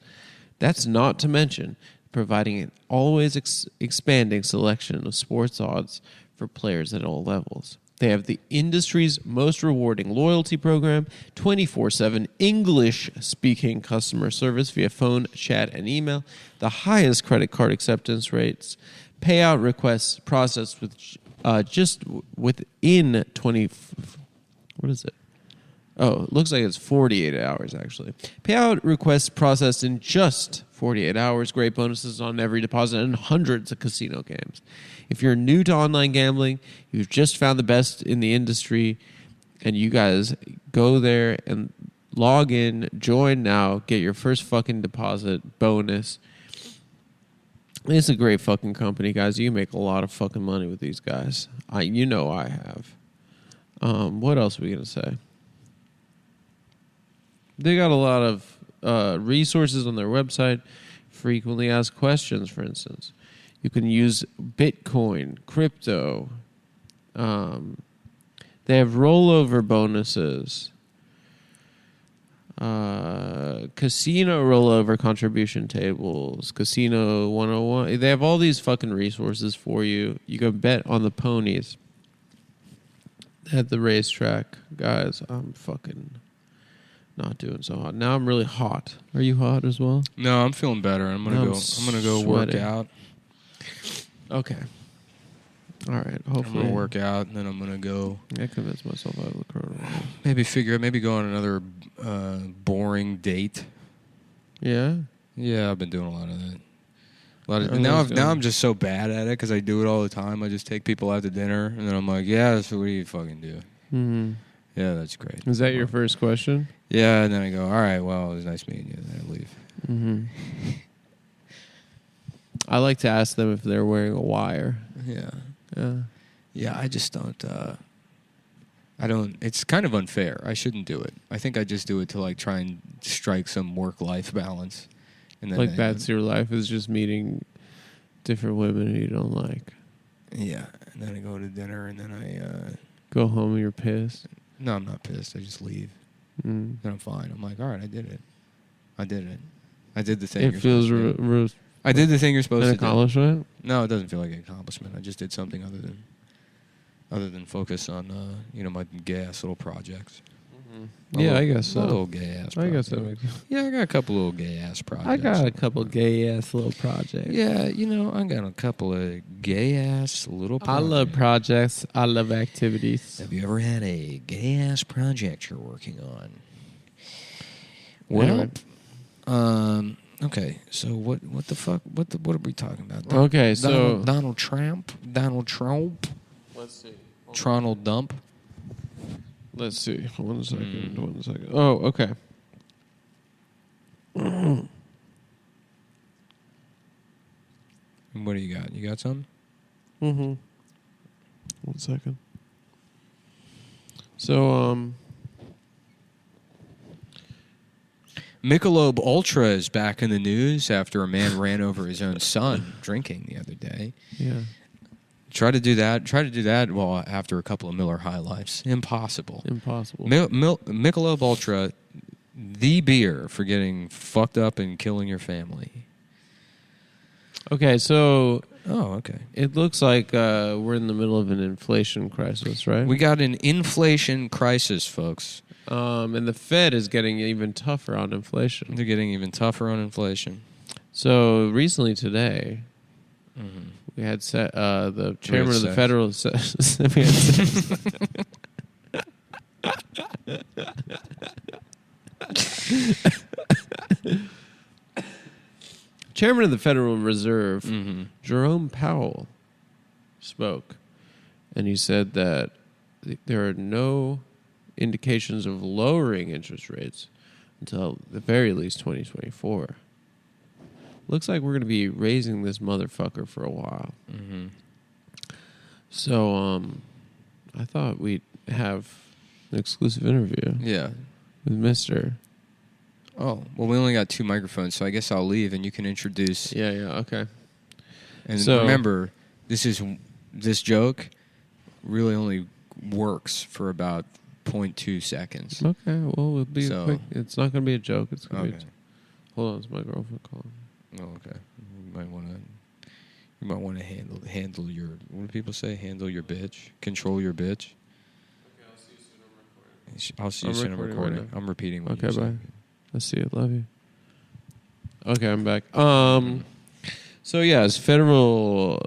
[SPEAKER 1] That's not to mention providing an always expanding selection of sports odds for players at all levels. They have the industry's most rewarding loyalty program, 24/7 English-speaking customer service via phone, chat, and email, the highest credit card acceptance rates, payout requests processed with just within 20... What is it? Oh, it looks like it's 48 hours, actually. Payout requests processed in just 48 hours. Great bonuses on every deposit and hundreds of casino games. If you're new to online gambling, you've just found the best in the industry, and you guys go there and log in, join now, get your first fucking deposit bonus. It's a great fucking company, guys. You make a lot of fucking money with these guys. I have. What else are we going to say? They got a lot of resources on their website. Frequently asked questions, for instance. You can use Bitcoin, crypto. They have rollover bonuses. Casino rollover contribution tables. Casino 101. They have all these fucking resources for you. You can bet on the ponies at the racetrack. Guys, I'm fucking... not doing so hot. Now I'm really hot. Are you hot as well?
[SPEAKER 2] No, I'm feeling better. I'm gonna go work
[SPEAKER 1] sweating.
[SPEAKER 2] out.
[SPEAKER 1] Okay. All right. Hopefully,
[SPEAKER 2] I'm gonna work out, and then I'm gonna go.
[SPEAKER 1] I convinced myself out of the coronavirus.
[SPEAKER 2] Maybe go on another boring date.
[SPEAKER 1] Yeah.
[SPEAKER 2] Yeah, I've been doing a lot of that. Now I'm just so bad at it because I do it all the time. I just take people out to dinner, and then I'm like, yeah, so what do you fucking do?
[SPEAKER 1] Mm-hmm.
[SPEAKER 2] Yeah, that's great.
[SPEAKER 1] Is that your first question?
[SPEAKER 2] Yeah, and then I go, all right, well, it was nice meeting you, and then I leave.
[SPEAKER 1] Mm-hmm. I like to ask them if they're wearing a wire.
[SPEAKER 2] Yeah.
[SPEAKER 1] Yeah.
[SPEAKER 2] Yeah, I just don't. I don't. It's kind of unfair. I shouldn't do it. I think I just do it to like try and strike some work-life balance. And then
[SPEAKER 1] Like that's your life is just meeting different women you don't like.
[SPEAKER 2] Yeah, and then I go to dinner, and then I
[SPEAKER 1] go home and you're pissed.
[SPEAKER 2] No, I'm not pissed. I just leave.
[SPEAKER 1] Mm.
[SPEAKER 2] Then I'm fine. I'm like, all right, I did it. I did the thing.
[SPEAKER 1] It feels
[SPEAKER 2] I did the thing you're supposed to do.
[SPEAKER 1] An accomplishment?
[SPEAKER 2] No, it doesn't feel like an accomplishment. I just did something other than focus on my gay ass little projects.
[SPEAKER 1] Mm-hmm. Yeah, I guess so.
[SPEAKER 2] Little gay ass.
[SPEAKER 1] I guess that makes sense.
[SPEAKER 2] Yeah, I got a couple little gay ass projects.
[SPEAKER 1] I got a couple gay ass little projects.
[SPEAKER 2] Yeah, I got a couple of gay ass little projects.
[SPEAKER 1] I love projects. I love activities.
[SPEAKER 2] Have you ever had a gay ass project you're working on? Well, okay. So what the fuck? What are we talking about?
[SPEAKER 1] Okay, so
[SPEAKER 2] Donald Trump.
[SPEAKER 1] Let's see.
[SPEAKER 2] Tronald Dump.
[SPEAKER 1] Let's see. 1 second. 1 second. Oh, okay.
[SPEAKER 2] And what do you got? You got something?
[SPEAKER 1] Mm-hmm. 1 second. So,
[SPEAKER 2] Michelob Ultra is back in the news after a man ran over his own son drinking the other day.
[SPEAKER 1] yeah.
[SPEAKER 2] Try to do that well after a couple of Miller High Lifes. Impossible. Michelob Ultra, the beer for getting fucked up and killing your family.
[SPEAKER 1] Okay, so...
[SPEAKER 2] Oh, okay.
[SPEAKER 1] It looks like we're in the middle of an inflation crisis, right?
[SPEAKER 2] We got an inflation crisis, folks.
[SPEAKER 1] And the Fed is getting even tougher on inflation.
[SPEAKER 2] They're getting even tougher on inflation.
[SPEAKER 1] So recently today, we had the chairman of the Federal... Chairman of the Federal Reserve, Jerome Powell, spoke, and he said that there are no indications of lowering interest rates until the very least 2024. Looks like we're going to be raising this motherfucker for a while.
[SPEAKER 2] Mm-hmm.
[SPEAKER 1] So, I thought we'd have an exclusive interview.
[SPEAKER 2] Yeah.
[SPEAKER 1] With Mr.
[SPEAKER 2] Oh, well, we only got 2 microphones, so I guess I'll leave and you can introduce.
[SPEAKER 1] Yeah, okay.
[SPEAKER 2] And so, remember, this joke really only works for about 0.2 seconds.
[SPEAKER 1] Okay, well, we'll be quick. It's not going to be a joke. It's going to be... Hold on, it's my girlfriend calling.
[SPEAKER 2] Oh, okay. You might want to handle your... What do people say? Handle your bitch? Control your bitch? I'll see you
[SPEAKER 1] I'm
[SPEAKER 2] soon. I'm
[SPEAKER 1] recording
[SPEAKER 2] recording.
[SPEAKER 1] right now.
[SPEAKER 2] I'm repeating what
[SPEAKER 1] Okay,
[SPEAKER 2] you
[SPEAKER 1] bye.
[SPEAKER 2] said.
[SPEAKER 1] I see it. Love you. Okay, I'm back. So yes, Federal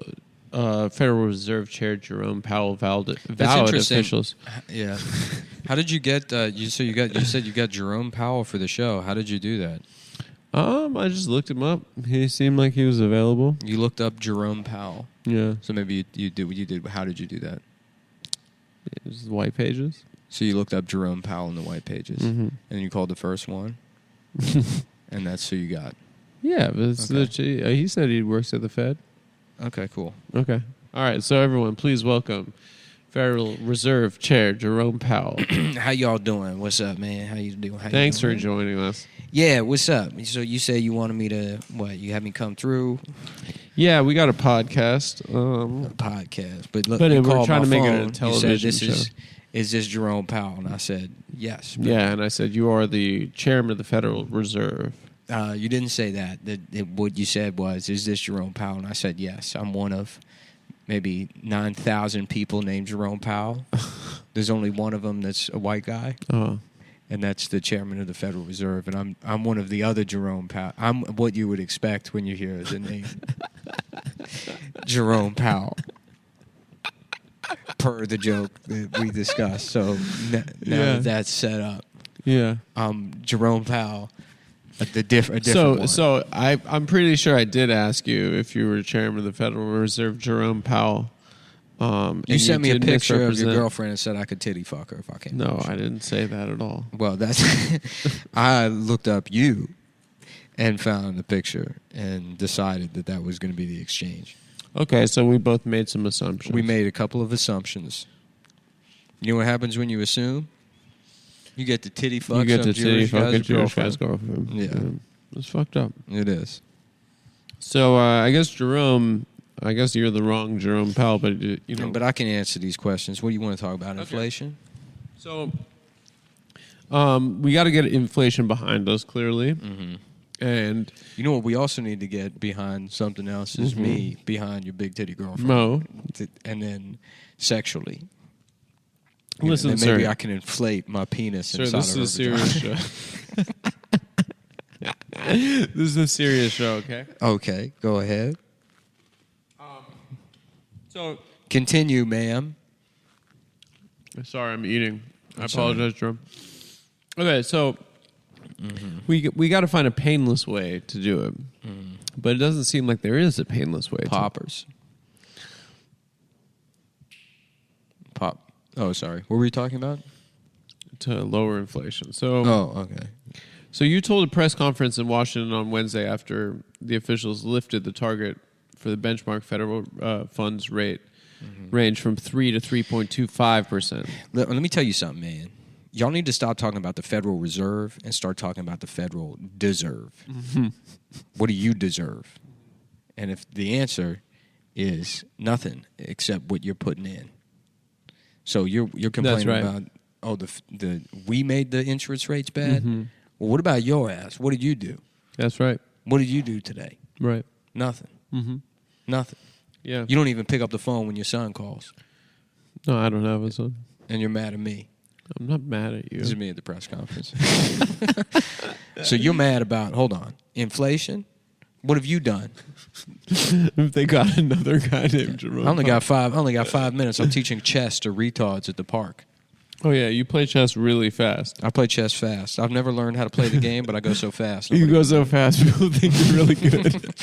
[SPEAKER 1] Reserve Chair Jerome Powell vowed
[SPEAKER 2] interesting.
[SPEAKER 1] officials.
[SPEAKER 2] Yeah. How did you get? You said you got Jerome Powell for the show. How did you do that?
[SPEAKER 1] I just looked him up. He seemed like he was available.
[SPEAKER 2] You looked up Jerome Powell.
[SPEAKER 1] Yeah,
[SPEAKER 2] So maybe you did what you did. How did you do that?
[SPEAKER 1] just white pages.
[SPEAKER 2] So you looked up Jerome Powell in the white pages,
[SPEAKER 1] Mm-hmm.
[SPEAKER 2] and you called the first one, and that's who you got.
[SPEAKER 1] Yeah, but it's
[SPEAKER 2] Okay.
[SPEAKER 1] he said he works at the Fed.
[SPEAKER 2] Okay, cool.
[SPEAKER 1] Okay. All right. So everyone, please welcome Federal Reserve Chair Jerome Powell.
[SPEAKER 2] How y'all doing? What's up, man? How you doing?
[SPEAKER 1] Thanks for joining us.
[SPEAKER 2] Yeah, what's up? So you say you wanted me to you had me come through
[SPEAKER 1] Yeah, we got a podcast.
[SPEAKER 2] a podcast, but look,
[SPEAKER 1] But
[SPEAKER 2] you
[SPEAKER 1] we're
[SPEAKER 2] called
[SPEAKER 1] trying
[SPEAKER 2] my
[SPEAKER 1] to make it a
[SPEAKER 2] phone,
[SPEAKER 1] television
[SPEAKER 2] you said,
[SPEAKER 1] show.
[SPEAKER 2] Is this Jerome Powell? And I said yes. But,
[SPEAKER 1] Yeah, and I said you are the chairman of the Federal Reserve.
[SPEAKER 2] you didn't say that. What you said was, is this Jerome Powell? And I said yes. I'm one of maybe 9,000 people named Jerome Powell. There's only one of them that's a white guy.
[SPEAKER 1] Oh,
[SPEAKER 2] And that's the chairman of the Federal Reserve, and I'm one of the other Jerome Powell. I'm what you would expect when you hear the name Jerome Powell, per the joke that we discussed. So now that that's set up,
[SPEAKER 1] yeah.
[SPEAKER 2] Jerome Powell, a different one.
[SPEAKER 1] So I'm pretty sure I did ask you if you were chairman of the Federal Reserve, Jerome Powell.
[SPEAKER 2] You sent me a
[SPEAKER 1] did
[SPEAKER 2] picture of your
[SPEAKER 1] misrepresent-
[SPEAKER 2] girlfriend and said I could titty fuck her if I came.
[SPEAKER 1] No, I didn't say that at all.
[SPEAKER 2] Well, that's I looked up you and found the picture and decided that was going to be the exchange.
[SPEAKER 1] Okay, so we both made some assumptions.
[SPEAKER 2] We made a couple of assumptions. You know what happens when you assume? You get the titty fuck.
[SPEAKER 1] You get
[SPEAKER 2] some
[SPEAKER 1] to titty
[SPEAKER 2] Jewish
[SPEAKER 1] fuck a
[SPEAKER 2] guy's
[SPEAKER 1] Jewish guy's
[SPEAKER 2] girlfriend.
[SPEAKER 1] girlfriend.
[SPEAKER 2] Yeah.
[SPEAKER 1] It's fucked up.
[SPEAKER 2] It is.
[SPEAKER 1] So I guess Jerome. I guess you're the wrong Jerome Powell, but you know.
[SPEAKER 2] But I can answer these questions. What do you want to talk about? Inflation?
[SPEAKER 1] So, we got to get inflation behind us, clearly.
[SPEAKER 2] Mm-hmm.
[SPEAKER 1] And
[SPEAKER 2] You know what we also need to get behind something else is me behind your big titty girlfriend.
[SPEAKER 1] Mo,
[SPEAKER 2] And then sexually.
[SPEAKER 1] listen,
[SPEAKER 2] and then maybe
[SPEAKER 1] sir.
[SPEAKER 2] I can inflate my penis
[SPEAKER 1] Sir,
[SPEAKER 2] inside
[SPEAKER 1] this
[SPEAKER 2] of
[SPEAKER 1] is a
[SPEAKER 2] her
[SPEAKER 1] serious
[SPEAKER 2] vagina.
[SPEAKER 1] show. This is a serious show, okay?
[SPEAKER 2] Okay, go ahead.
[SPEAKER 1] So,
[SPEAKER 2] Continue, ma'am.
[SPEAKER 1] sorry, I'm eating. I
[SPEAKER 2] That's
[SPEAKER 1] apologize, Jerome. Okay, so we got to find a painless way to do it, but it doesn't seem like there is a painless way.
[SPEAKER 2] Poppers. Pop. Oh, sorry. What were you talking about?
[SPEAKER 1] to lower inflation. So,
[SPEAKER 2] Oh, okay.
[SPEAKER 1] So you told a press conference in Washington on Wednesday after the officials lifted the target for the benchmark federal funds rate range from 3 to 3.25%.
[SPEAKER 2] Let me tell you something, man. Y'all need to stop talking about the Federal Reserve and start talking about the Federal Deserve. What do you deserve? And if the answer is nothing except what you're putting in, so you're complaining
[SPEAKER 1] right.
[SPEAKER 2] about the we made the interest rates bad. Well, what about your ass? What did you do?
[SPEAKER 1] That's right.
[SPEAKER 2] What did you do today?
[SPEAKER 1] Right.
[SPEAKER 2] Nothing.
[SPEAKER 1] Mm-hmm.
[SPEAKER 2] Nothing.
[SPEAKER 1] Yeah.
[SPEAKER 2] You don't even pick up the phone when your son calls,
[SPEAKER 1] No, I don't have a son.
[SPEAKER 2] and you're mad at me.
[SPEAKER 1] I'm not mad at you.
[SPEAKER 2] This is me at the press conference. So you're mad about, hold on, inflation? What have you done?
[SPEAKER 1] If they got another guy named Jerome.
[SPEAKER 2] I only got 5 minutes. I'm teaching chess to retards at the park.
[SPEAKER 1] Oh, yeah. You play chess really fast.
[SPEAKER 2] I play chess fast. I've never learned how to play the game, but I go so fast.
[SPEAKER 1] You go so fast, people think you're really good.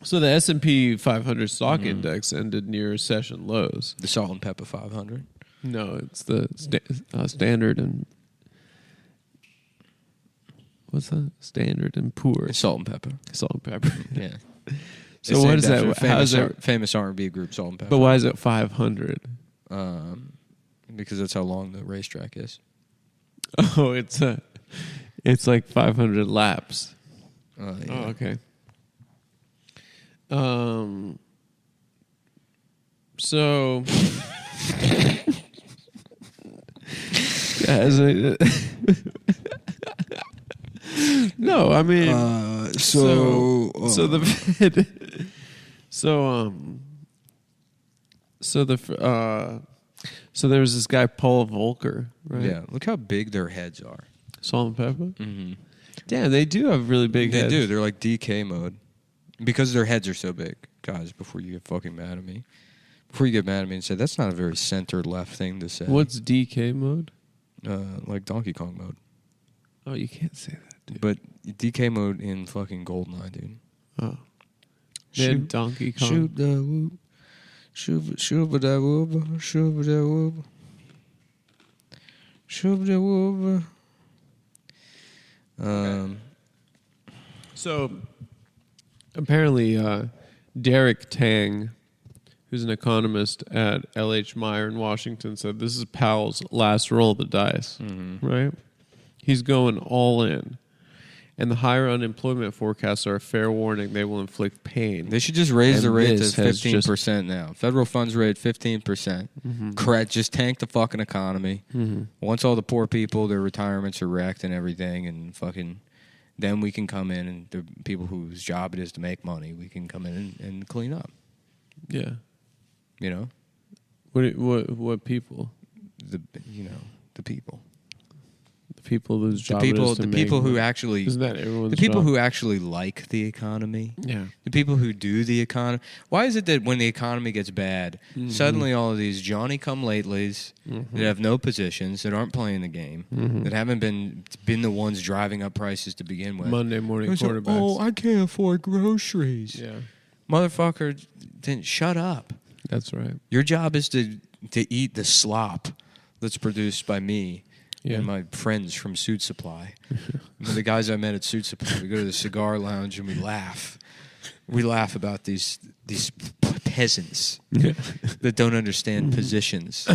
[SPEAKER 1] So the S&P 500 stock index ended near session lows.
[SPEAKER 2] The Salt and Pepper 500.
[SPEAKER 1] No, it's the Standard and what's that? Standard and Poor.
[SPEAKER 2] Salt and Pepper.
[SPEAKER 1] Salt and pepper.
[SPEAKER 2] Yeah.
[SPEAKER 1] So what is that? How is that?
[SPEAKER 2] Famous R&B group, Salt and Pepper.
[SPEAKER 1] But why is it 500?
[SPEAKER 2] Because that's how long the racetrack is.
[SPEAKER 1] Oh, it's like 500 laps.
[SPEAKER 2] Yeah.
[SPEAKER 1] Oh, okay. So, guys, no, I mean, so the Fed, so So so there was this guy Paul Volcker, right?
[SPEAKER 2] Yeah, look how big their heads are.
[SPEAKER 1] Salt and pepper.
[SPEAKER 2] Mm-hmm.
[SPEAKER 1] Damn, they do have really big
[SPEAKER 2] They
[SPEAKER 1] heads.
[SPEAKER 2] do. They're like DK mode because their heads are so big. Guys, before you get fucking mad at me, before you get mad at me and say that's not a very center left thing to say.
[SPEAKER 1] What's DK mode?
[SPEAKER 2] Like Donkey Kong mode.
[SPEAKER 1] Oh, you can't say that, dude.
[SPEAKER 2] But DK mode in fucking GoldenEye, dude.
[SPEAKER 1] Oh, they had Donkey Kong.
[SPEAKER 2] Shoot the whoop. Shoot the whoop. Shoot the whoop. Shoot the whoop.
[SPEAKER 1] So apparently, Derek Tang, who's an economist at L.H. Meyer in Washington, said this is Powell's last roll of the dice.
[SPEAKER 2] Mm-hmm.
[SPEAKER 1] Right? He's going all in. And the higher unemployment forecasts are a fair warning they will inflict pain.
[SPEAKER 2] They should just raise the rate to
[SPEAKER 1] this has
[SPEAKER 2] 15% now. Federal funds rate 15%. Correct. Just tank the fucking economy. Once all the poor people, their retirements are wrecked and everything, and fucking, then we can come in and the people whose job it is to make money, we can come in and clean up.
[SPEAKER 1] Yeah.
[SPEAKER 2] You know,
[SPEAKER 1] What people?
[SPEAKER 2] the people.
[SPEAKER 1] The people whose job
[SPEAKER 2] The
[SPEAKER 1] it
[SPEAKER 2] people,
[SPEAKER 1] is to
[SPEAKER 2] the
[SPEAKER 1] make
[SPEAKER 2] people who
[SPEAKER 1] money.
[SPEAKER 2] actually,
[SPEAKER 1] Isn't that everyone's
[SPEAKER 2] the people
[SPEAKER 1] job?
[SPEAKER 2] who actually like the economy.
[SPEAKER 1] Yeah.
[SPEAKER 2] The people who do the economy. Why is it that when the economy gets bad, suddenly all of these Johnny-come-latelys that have no positions, that aren't playing the game, that haven't been the ones driving up prices to begin with.
[SPEAKER 1] Monday morning
[SPEAKER 2] It's like,
[SPEAKER 1] quarterbacks.
[SPEAKER 2] oh, I can't afford groceries.
[SPEAKER 1] Yeah.
[SPEAKER 2] Motherfucker, then shut up.
[SPEAKER 1] That's right.
[SPEAKER 2] Your job is to eat the slop that's produced by me.
[SPEAKER 1] Yeah.
[SPEAKER 2] And my friends from Suit Supply. The guys I met at Suit Supply. We go to the cigar lounge and we laugh. We laugh about these peasants that don't understand positions.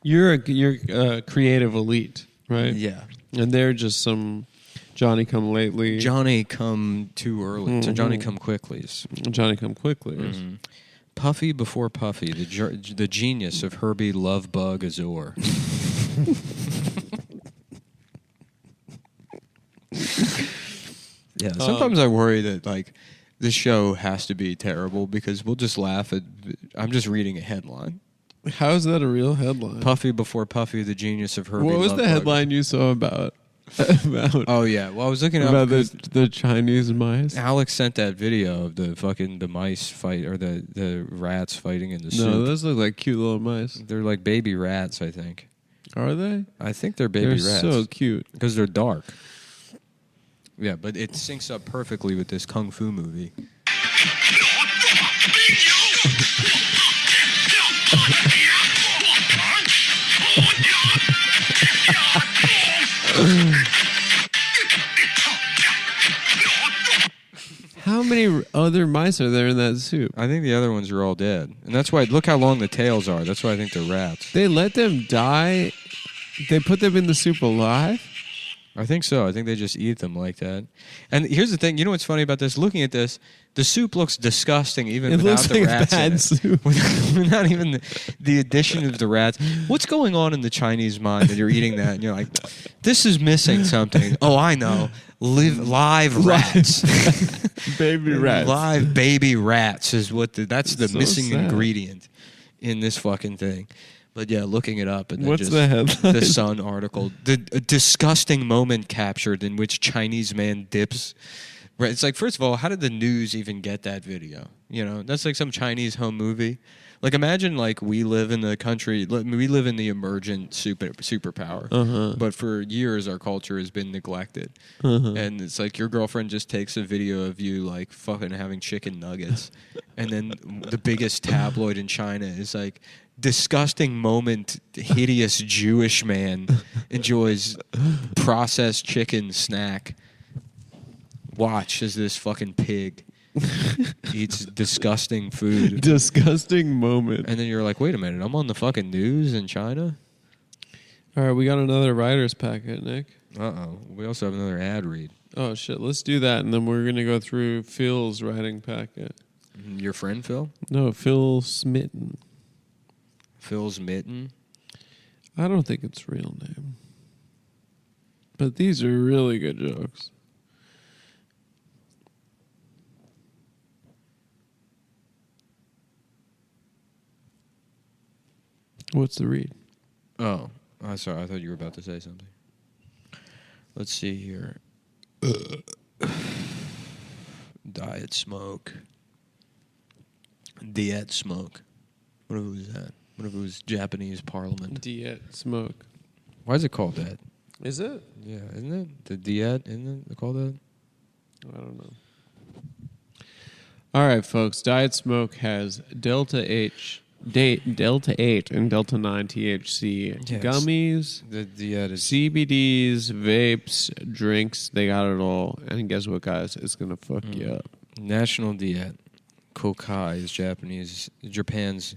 [SPEAKER 1] You're a creative elite, right?
[SPEAKER 2] Yeah.
[SPEAKER 1] And they're just some Johnny come lately.
[SPEAKER 2] Johnny come too early. So Johnny come quicklies.
[SPEAKER 1] Johnny come quickly.
[SPEAKER 2] Puffy before Puffy, the genius of Herbie Lovebug Azor. Yeah, sometimes I worry that like this show has to be terrible because we'll just laugh at. I'm just reading a headline.
[SPEAKER 1] How is that a real headline?
[SPEAKER 2] Puffy before Puffy, the genius of Herbie.
[SPEAKER 1] What was the
[SPEAKER 2] Lovebug.
[SPEAKER 1] headline you saw about
[SPEAKER 2] Oh yeah, well I was looking
[SPEAKER 1] about
[SPEAKER 2] up
[SPEAKER 1] the Chinese mice?
[SPEAKER 2] Alex sent that video of the mice fight or the rats fighting in the soup.
[SPEAKER 1] No, those look like cute little mice.
[SPEAKER 2] They're like baby rats, I think.
[SPEAKER 1] Are they?
[SPEAKER 2] I think they're baby
[SPEAKER 1] They're
[SPEAKER 2] rats.
[SPEAKER 1] so cute.
[SPEAKER 2] Because they're dark. Yeah, but it syncs up perfectly with this kung fu movie.
[SPEAKER 1] How many other mice are there in that soup?
[SPEAKER 2] I think the other ones are all dead. And that's why, look how long the tails are. That's why I think they're rats.
[SPEAKER 1] They let them die? They put them in the soup alive?
[SPEAKER 2] I think so. I think they just eat them like that. And here's the thing. You know what's funny about this? Looking at this, the soup looks disgusting even
[SPEAKER 1] It
[SPEAKER 2] without
[SPEAKER 1] looks
[SPEAKER 2] the
[SPEAKER 1] like
[SPEAKER 2] rats in
[SPEAKER 1] bad
[SPEAKER 2] it.
[SPEAKER 1] soup.
[SPEAKER 2] Without even the addition of the rats. What's going on in the Chinese mind that you're eating that and you're like, this is missing something. Oh, I know. Live rats.
[SPEAKER 1] Baby rats.
[SPEAKER 2] Live baby rats is what that's the
[SPEAKER 1] So
[SPEAKER 2] missing
[SPEAKER 1] sad.
[SPEAKER 2] ingredient in this fucking thing. But yeah, looking it up and then
[SPEAKER 1] What's
[SPEAKER 2] just
[SPEAKER 1] the headline?
[SPEAKER 2] the Sun article, a disgusting moment captured in which Chinese man dips. Right, it's like, first of all, how did the news even get that video? You know, that's like some Chinese home movie. Like, imagine like we live in the country, we live in the emergent superpower, but for years our culture has been neglected, and it's like your girlfriend just takes a video of you like fucking having chicken nuggets, and then the biggest tabloid in China is like, disgusting moment, hideous Jewish man enjoys processed chicken snack. Watch as this fucking pig eats disgusting food.
[SPEAKER 1] Disgusting moment.
[SPEAKER 2] And then you're like, wait a minute, I'm on the fucking news in China?
[SPEAKER 1] All right, we got another writer's packet, Nick.
[SPEAKER 2] Uh-oh. We also have another ad read.
[SPEAKER 1] Oh, shit. Let's do that, and then we're going to go through Phil's writing packet.
[SPEAKER 2] Your friend Phil?
[SPEAKER 1] No, Phil Smitten.
[SPEAKER 2] Phil's Mitten?
[SPEAKER 1] I don't think it's real name. But these are really good jokes. What's the read?
[SPEAKER 2] Oh, sorry. I thought you were about to say something. Let's see here. Diet smoke. Diet smoke. What if it was that? What if it was Japanese Parliament?
[SPEAKER 1] Diet smoke.
[SPEAKER 2] Why is it called that?
[SPEAKER 1] Is it?
[SPEAKER 2] Yeah, isn't it? The Diet, isn't it called that?
[SPEAKER 1] I don't know. All right, folks. Diet Smoke has Delta 8 and Delta 9 THC
[SPEAKER 2] Yes.
[SPEAKER 1] gummies,
[SPEAKER 2] The Diet is...
[SPEAKER 1] CBDs, vapes, drinks. They got it all. And guess what, guys? It's going to fuck you up.
[SPEAKER 2] National Diet. Kokai is Japan's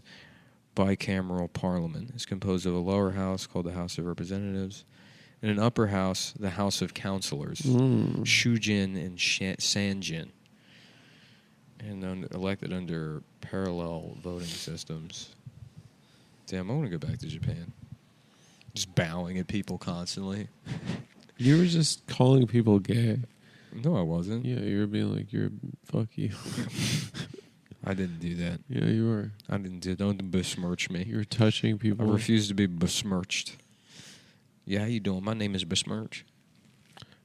[SPEAKER 2] bicameral parliament. It's composed of a lower house called the House of Representatives and an upper house, the House of Councilors, Shujin and Sanjin, and elected under parallel voting systems. Damn, I want to go back to Japan. Just bowing at people constantly.
[SPEAKER 1] You were just calling people gay.
[SPEAKER 2] No, I wasn't.
[SPEAKER 1] Yeah, you were being like, fuck you.
[SPEAKER 2] I didn't do that.
[SPEAKER 1] Yeah, you were.
[SPEAKER 2] I didn't do. Don't besmirch me.
[SPEAKER 1] You were touching
[SPEAKER 2] I
[SPEAKER 1] people.
[SPEAKER 2] refuse to be besmirched. Yeah, how you doing? My name is Besmirch.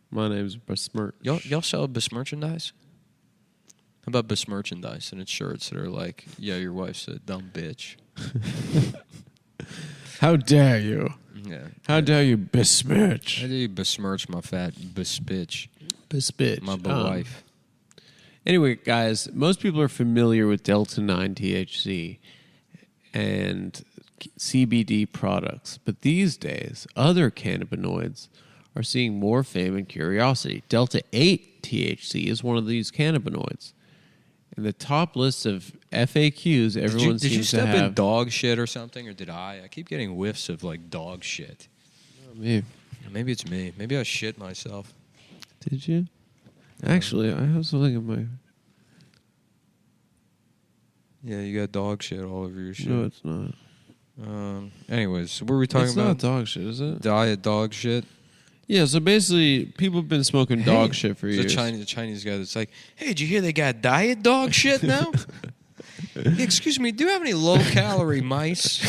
[SPEAKER 1] My name's Besmirch.
[SPEAKER 2] Y'all sell besmerchandise? How about besmerchandise? And it's shirts that are like, yeah, your wife's a dumb bitch.
[SPEAKER 1] How dare you?
[SPEAKER 2] Yeah.
[SPEAKER 1] How dare you besmirch?
[SPEAKER 2] How do you besmirch my fat bitch?
[SPEAKER 1] Besmirch.
[SPEAKER 2] My wife.
[SPEAKER 1] Anyway, guys, most people are familiar with Delta 9 THC and CBD products, but these days, other cannabinoids are seeing more fame and curiosity. Delta 8 THC is one of these cannabinoids. In the top list of FAQs, everyone
[SPEAKER 2] did you
[SPEAKER 1] seems to
[SPEAKER 2] step
[SPEAKER 1] have...
[SPEAKER 2] in dog shit or something, or did I? I keep getting whiffs of like dog shit. Maybe it's me. Maybe I shit myself.
[SPEAKER 1] Did you? Actually, I have something in my...
[SPEAKER 2] Yeah, you got dog shit all over your shit.
[SPEAKER 1] No, it's not.
[SPEAKER 2] Anyways, what were we talking
[SPEAKER 1] It's
[SPEAKER 2] about?
[SPEAKER 1] not dog shit, is it?
[SPEAKER 2] Diet dog shit.
[SPEAKER 1] Yeah, so basically, people have been smoking dog shit for years.
[SPEAKER 2] The Chinese guy that's like, hey, did you hear they got diet dog shit now? Excuse me, do you have any low-calorie mice?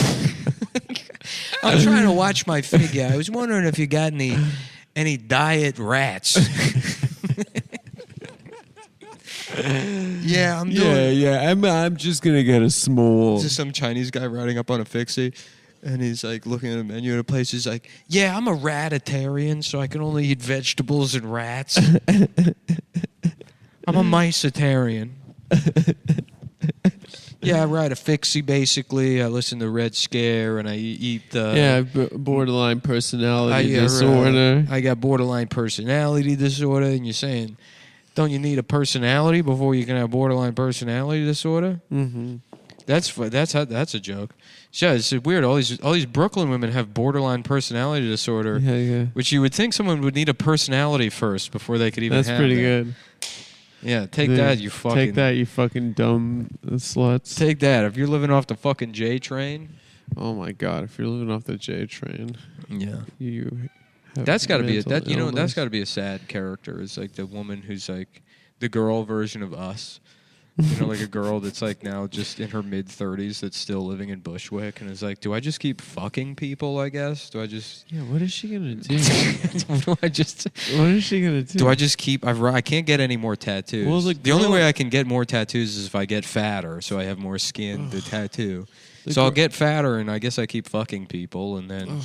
[SPEAKER 2] I'm trying to watch my figure. I was wondering if you got any diet rats. Yeah, I'm doing...
[SPEAKER 1] Yeah. I'm just going to get a small...
[SPEAKER 2] This is some Chinese guy riding up on a fixie, and he's like looking at a menu at a place. He's like, yeah, I'm a ratitarian, so I can only eat vegetables and rats. I'm a micetarian. Yeah, I ride a fixie, basically. I listen to Red Scare, and I eat the...
[SPEAKER 1] borderline personality disorder.
[SPEAKER 2] I got borderline personality disorder, and you're saying, don't you need a personality before you can have borderline personality disorder?
[SPEAKER 1] Mm-hmm.
[SPEAKER 2] That's a joke. Yeah, it's weird. All these Brooklyn women have borderline personality disorder,
[SPEAKER 1] Yeah.
[SPEAKER 2] which you would think someone would need a personality first before they could even
[SPEAKER 1] That's
[SPEAKER 2] have
[SPEAKER 1] pretty
[SPEAKER 2] that.
[SPEAKER 1] good.
[SPEAKER 2] Yeah, take that, you
[SPEAKER 1] fucking dumb sluts.
[SPEAKER 2] Take that. If you're living off the fucking J train.
[SPEAKER 1] Oh my god, if you're living off the J train.
[SPEAKER 2] Yeah.
[SPEAKER 1] You have
[SPEAKER 2] That's got to be
[SPEAKER 1] mental illness.
[SPEAKER 2] that's got to be a sad character. It's like the woman who's like the girl version of us. You know, like a girl that's like now just in her mid-30s that's still living in Bushwick and is like, do I just keep fucking people, I guess? Do I just...
[SPEAKER 1] Yeah, what is she going to do?
[SPEAKER 2] What
[SPEAKER 1] is she going to do?
[SPEAKER 2] Do I just keep... I can't get any more tattoos.
[SPEAKER 1] Well,
[SPEAKER 2] the only way I can get more tattoos is if I get fatter, so I have more skin to tattoo. So I'll get fatter, and I guess I keep fucking people, and then...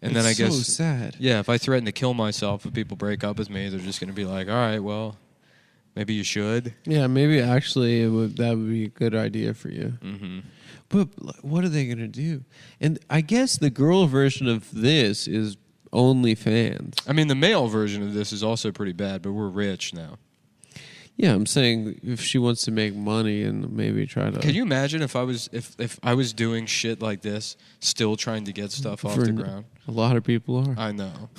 [SPEAKER 2] And then I guess...
[SPEAKER 1] so sad.
[SPEAKER 2] Yeah, if I threaten to kill myself if people break up with me, they're just going to be like, all right, well... Maybe you should.
[SPEAKER 1] Yeah, maybe actually that would be a good idea for you.
[SPEAKER 2] Mm-hmm.
[SPEAKER 1] But what are they going to do? And I guess the girl version of this is OnlyFans.
[SPEAKER 2] I mean, the male version of this is also pretty bad, but we're rich now.
[SPEAKER 1] Yeah, I'm saying if she wants to make money and maybe try to...
[SPEAKER 2] Can you imagine if I was doing shit like this, still trying to get stuff off the ground?
[SPEAKER 1] A lot of people are.
[SPEAKER 2] I know.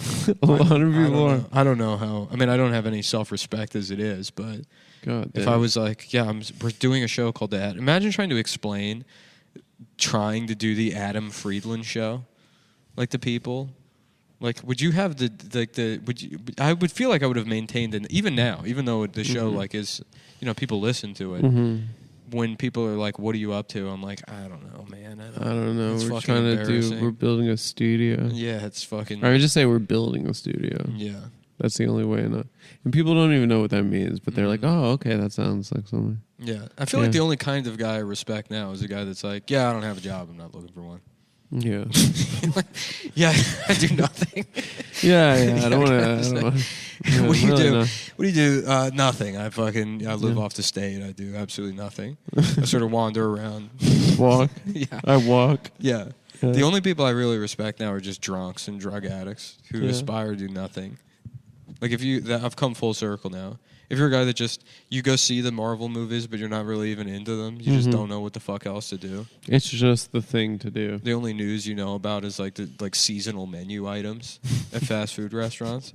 [SPEAKER 1] A lot of people are.
[SPEAKER 2] I don't know how. I mean, I don't have any self-respect as it is, but
[SPEAKER 1] God
[SPEAKER 2] if
[SPEAKER 1] damn.
[SPEAKER 2] I was like, yeah, we're doing a show called that. Imagine trying to explain trying to do the Adam Friedland Show, like to people. Like, would you have I would feel like I would have maintained even now, even though the show like is, people listen to it.
[SPEAKER 1] Mm-hmm.
[SPEAKER 2] when people are like, "What are you up to?" I'm like, I don't know, man.
[SPEAKER 1] I don't know.
[SPEAKER 2] It's
[SPEAKER 1] We're
[SPEAKER 2] fucking
[SPEAKER 1] trying to
[SPEAKER 2] embarrassing.
[SPEAKER 1] we're building a studio.
[SPEAKER 2] Yeah, it's fucking.
[SPEAKER 1] Or just say we're building a studio.
[SPEAKER 2] Yeah.
[SPEAKER 1] That's the only way. And people don't even know what that means, but they're like, oh, okay, that sounds like something.
[SPEAKER 2] Yeah. I feel like the only kind of guy I respect now is a guy that's like, yeah, I don't have a job. I'm not looking for one.
[SPEAKER 1] Yeah.
[SPEAKER 2] Yeah, I do nothing.
[SPEAKER 1] Yeah. I don't want to.
[SPEAKER 2] What do you
[SPEAKER 1] really
[SPEAKER 2] do?
[SPEAKER 1] not.
[SPEAKER 2] What do you do? Nothing. I live off the state. I do absolutely nothing. I sort of wander around.
[SPEAKER 1] Walk.
[SPEAKER 2] Yeah.
[SPEAKER 1] I walk.
[SPEAKER 2] Yeah.
[SPEAKER 1] Yeah.
[SPEAKER 2] The only people I really respect now are just drunks and drug addicts who aspire to do nothing. Like I've come full circle now. If you're a guy that just, you go see the Marvel movies, but you're not really even into them, you just don't know what the fuck else to do.
[SPEAKER 1] It's just the thing to do.
[SPEAKER 2] The only news you know about is like the seasonal menu items at fast food restaurants.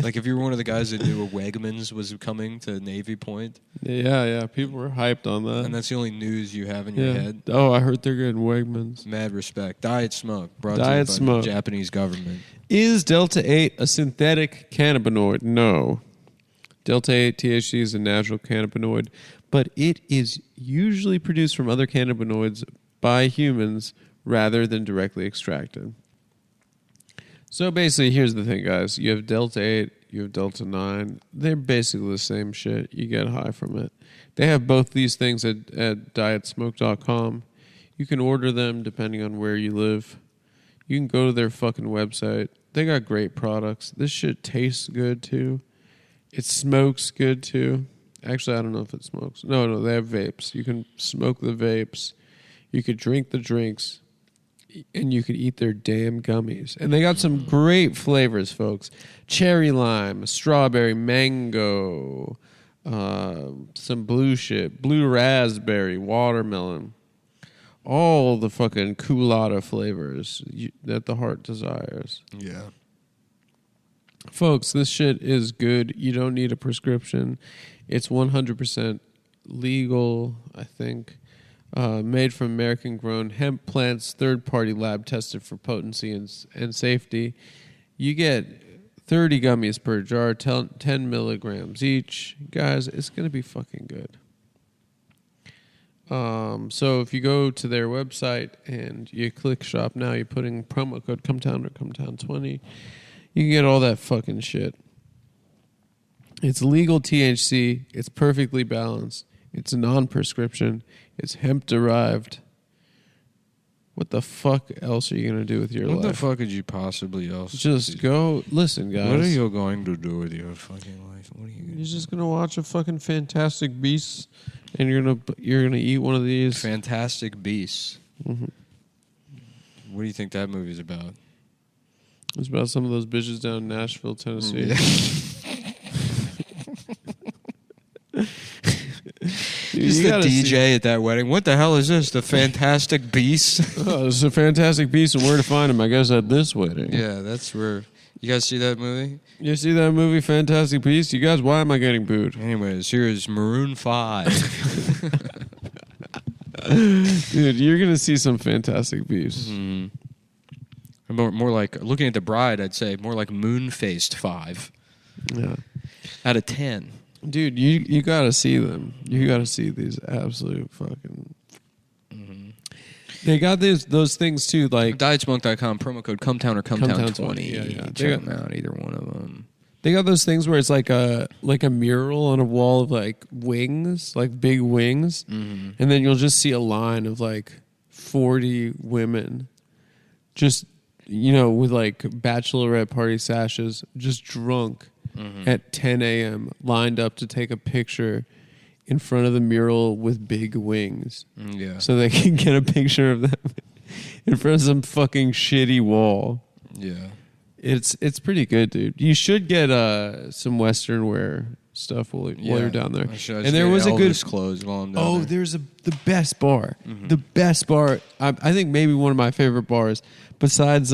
[SPEAKER 2] Like if you were one of the guys that knew a Wegmans was coming to Navy Point.
[SPEAKER 1] Yeah. People were hyped on that.
[SPEAKER 2] And that's the only news you have in your head.
[SPEAKER 1] Oh, I heard they're good in Wegmans.
[SPEAKER 2] Mad respect. Diet Smoke. Brought to you
[SPEAKER 1] Diet
[SPEAKER 2] by
[SPEAKER 1] Smoke.
[SPEAKER 2] the Japanese government.
[SPEAKER 1] Is Delta 8 a synthetic cannabinoid? No. Delta 8 THC is a natural cannabinoid, but it is usually produced from other cannabinoids by humans rather than directly extracted. So basically, here's the thing, guys. You have Delta 8, you have Delta 9. They're basically the same shit. You get high from it. They have both these things at dietsmoke.com. You can order them depending on where you live. You can go to their fucking website. They got great products. This shit tastes good, too. It smokes good, too. Actually, I don't know if it smokes. No, they have vapes. You can smoke the vapes. You could drink the drinks. And you could eat their damn gummies. And they got some great flavors, folks. Cherry lime, strawberry, mango, some blue shit, blue raspberry, watermelon. All the fucking culotta flavors that the heart desires.
[SPEAKER 2] Yeah.
[SPEAKER 1] Folks, this shit is good. You don't need a prescription. It's 100% legal, I think. Made from American-grown hemp plants, third-party lab tested for potency and safety. You get 30 gummies per jar, 10 milligrams each. Guys, it's going to be fucking good. So if you go to their website and you click shop now, you're putting promo code CumTown or CumTown20. You can get all that fucking shit. It's legal THC. It's perfectly balanced. It's non-prescription. It's hemp-derived. What the fuck else are you going to do with your life?
[SPEAKER 2] What the fuck could you possibly else?
[SPEAKER 1] Just go. Listen, guys.
[SPEAKER 2] What are you going to do with your fucking life? What are you?
[SPEAKER 1] You're just going to watch a fucking Fantastic Beasts, and you're gonna eat one of these.
[SPEAKER 2] Fantastic Beasts.
[SPEAKER 1] Mm-hmm.
[SPEAKER 2] What do you think that movie's about?
[SPEAKER 1] It's about some of those bitches down in Nashville, Tennessee. Dude,
[SPEAKER 2] Just the DJ
[SPEAKER 1] see.
[SPEAKER 2] at that wedding. What the hell is this? The Fantastic Beasts?
[SPEAKER 1] Oh, it's a Fantastic Beast, and where to find him? I guess at this wedding.
[SPEAKER 2] Yeah, that's where. You guys see that movie?
[SPEAKER 1] You see that movie, Fantastic Beast? You guys, why am I getting booed?
[SPEAKER 2] Anyways, here's Maroon 5.
[SPEAKER 1] Dude, you're gonna see some Fantastic Beasts.
[SPEAKER 2] More like, looking at the bride, I'd say more like Moon-Faced 5.
[SPEAKER 1] Yeah.
[SPEAKER 2] Out of 10.
[SPEAKER 1] Dude, you gotta see them. You gotta see these absolute fucking. They got those things too, like
[SPEAKER 2] Dietsmoke.com, promo code CumTown or CumTown20.
[SPEAKER 1] Yeah.
[SPEAKER 2] Check them out, either one of them.
[SPEAKER 1] They got those things where it's like a mural on a wall of like wings, like big wings, and then you'll just see a line of like 40 women, just with like bachelorette party sashes, just drunk at 10 a.m. lined up to take a picture in front of the mural with big wings.
[SPEAKER 2] Yeah.
[SPEAKER 1] So they can get a picture of them in front of some fucking shitty wall.
[SPEAKER 2] Yeah.
[SPEAKER 1] It's pretty good, dude. You should get some Western wear stuff while you're down there.
[SPEAKER 2] And
[SPEAKER 1] there was a good
[SPEAKER 2] clothes while I'm down there.
[SPEAKER 1] there's the best bar. The best bar. I think maybe one of my favorite bars besides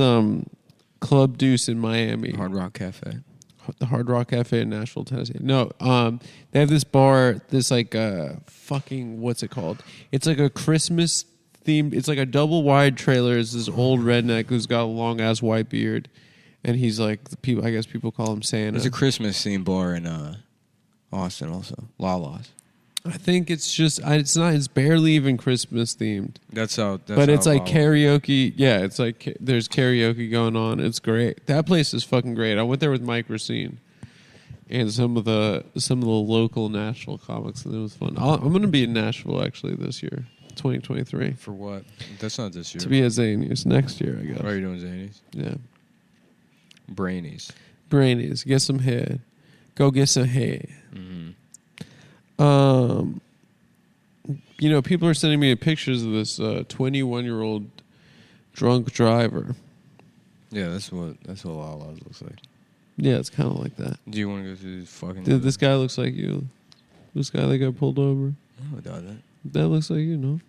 [SPEAKER 1] Club Deuce in Miami.
[SPEAKER 2] Hard Rock Cafe.
[SPEAKER 1] The Hard Rock Cafe in Nashville, Tennessee. No, they have this bar, this like fucking, what's it called? It's like a Christmas themed, it's like a double wide trailer. It's this old redneck who's got a long ass white beard. And he's like, I guess people call him Santa.
[SPEAKER 2] There's a Christmas themed bar in Austin also. Lala's.
[SPEAKER 1] I think it's just it's not. It's barely even Christmas themed.
[SPEAKER 2] But
[SPEAKER 1] It's like karaoke. Yeah, it's like there's karaoke going on. It's great. That place is fucking great. I went there with Mike Recine and some of the local national comics, and it was fun. I'm going to be in Nashville actually this year, 2023.
[SPEAKER 2] For what? That's not this year.
[SPEAKER 1] To be at Zanies next year, I guess.
[SPEAKER 2] Why are you doing Zanies?
[SPEAKER 1] Yeah.
[SPEAKER 2] Brainies.
[SPEAKER 1] Get some head. Go get some head.
[SPEAKER 2] Mm-hmm.
[SPEAKER 1] People are sending me pictures of this 21-year-old drunk driver.
[SPEAKER 2] Yeah, that's what Lala's looks like.
[SPEAKER 1] Yeah, it's kind of like that.
[SPEAKER 2] Do you want to go through this fucking...
[SPEAKER 1] Dude, this guy looks like you. This guy that got pulled over.
[SPEAKER 2] Oh, it doesn't.
[SPEAKER 1] That looks like you, no?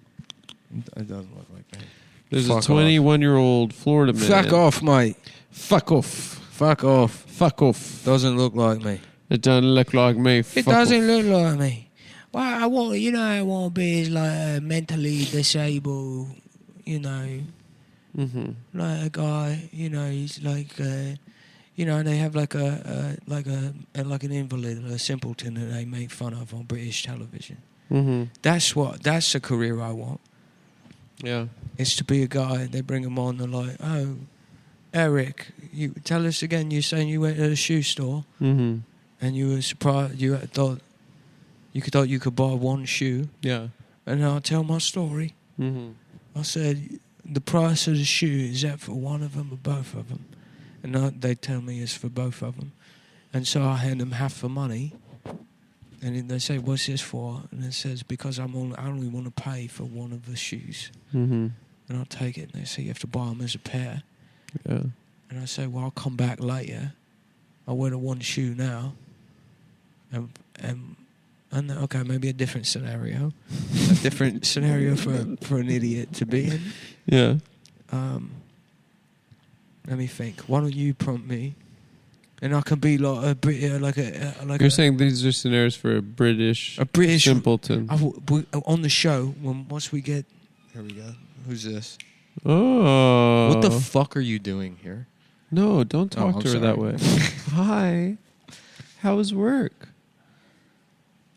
[SPEAKER 2] It doesn't look like that.
[SPEAKER 1] There's a 21-year-old Florida man.
[SPEAKER 2] Fuck off, mate.
[SPEAKER 1] Fuck off.
[SPEAKER 2] Fuck off.
[SPEAKER 1] Fuck off.
[SPEAKER 2] Doesn't look like me.
[SPEAKER 1] It doesn't look like me.
[SPEAKER 3] It doesn't look like me. Well, I want to be like mentally disabled,
[SPEAKER 1] Mm-hmm.
[SPEAKER 3] like a guy, he's like, they have like an invalid, a simpleton that they make fun of on British television.
[SPEAKER 1] Mm-hmm.
[SPEAKER 3] That's the career I want.
[SPEAKER 1] Yeah.
[SPEAKER 3] It's to be a guy. They bring him on. They're like, oh, Eric, you tell us again. You're saying you went to a shoe store
[SPEAKER 1] Mm-hmm.
[SPEAKER 3] and you were surprised. You thought you could buy one shoe.
[SPEAKER 1] Yeah.
[SPEAKER 3] And I'll tell my story.
[SPEAKER 1] Mm-hmm.
[SPEAKER 3] I said, the price of the shoe, is that for one of them or both of them? And they tell me it's for both of them. And so I hand them half the money. And then they say, what's this for? And it says, because I only want to pay for one of the shoes.
[SPEAKER 1] Mm-hmm.
[SPEAKER 3] And I'll take it. And they say, you have to buy them as a pair.
[SPEAKER 1] Yeah.
[SPEAKER 3] And I say, well, I'll come back later. I'll wear the one shoe now. And okay, maybe a different scenario. A different scenario for an idiot to be in.
[SPEAKER 1] Yeah.
[SPEAKER 3] Let me think. Why don't you prompt me? And I can be like a Brit,
[SPEAKER 1] You're saying these are scenarios for a British simpleton.
[SPEAKER 3] On the show, once we get... Here we go. Who's this?
[SPEAKER 1] Oh.
[SPEAKER 2] What the fuck are you doing here?
[SPEAKER 1] No, don't talk to her
[SPEAKER 2] sorry.
[SPEAKER 1] that way. Hi. How was work?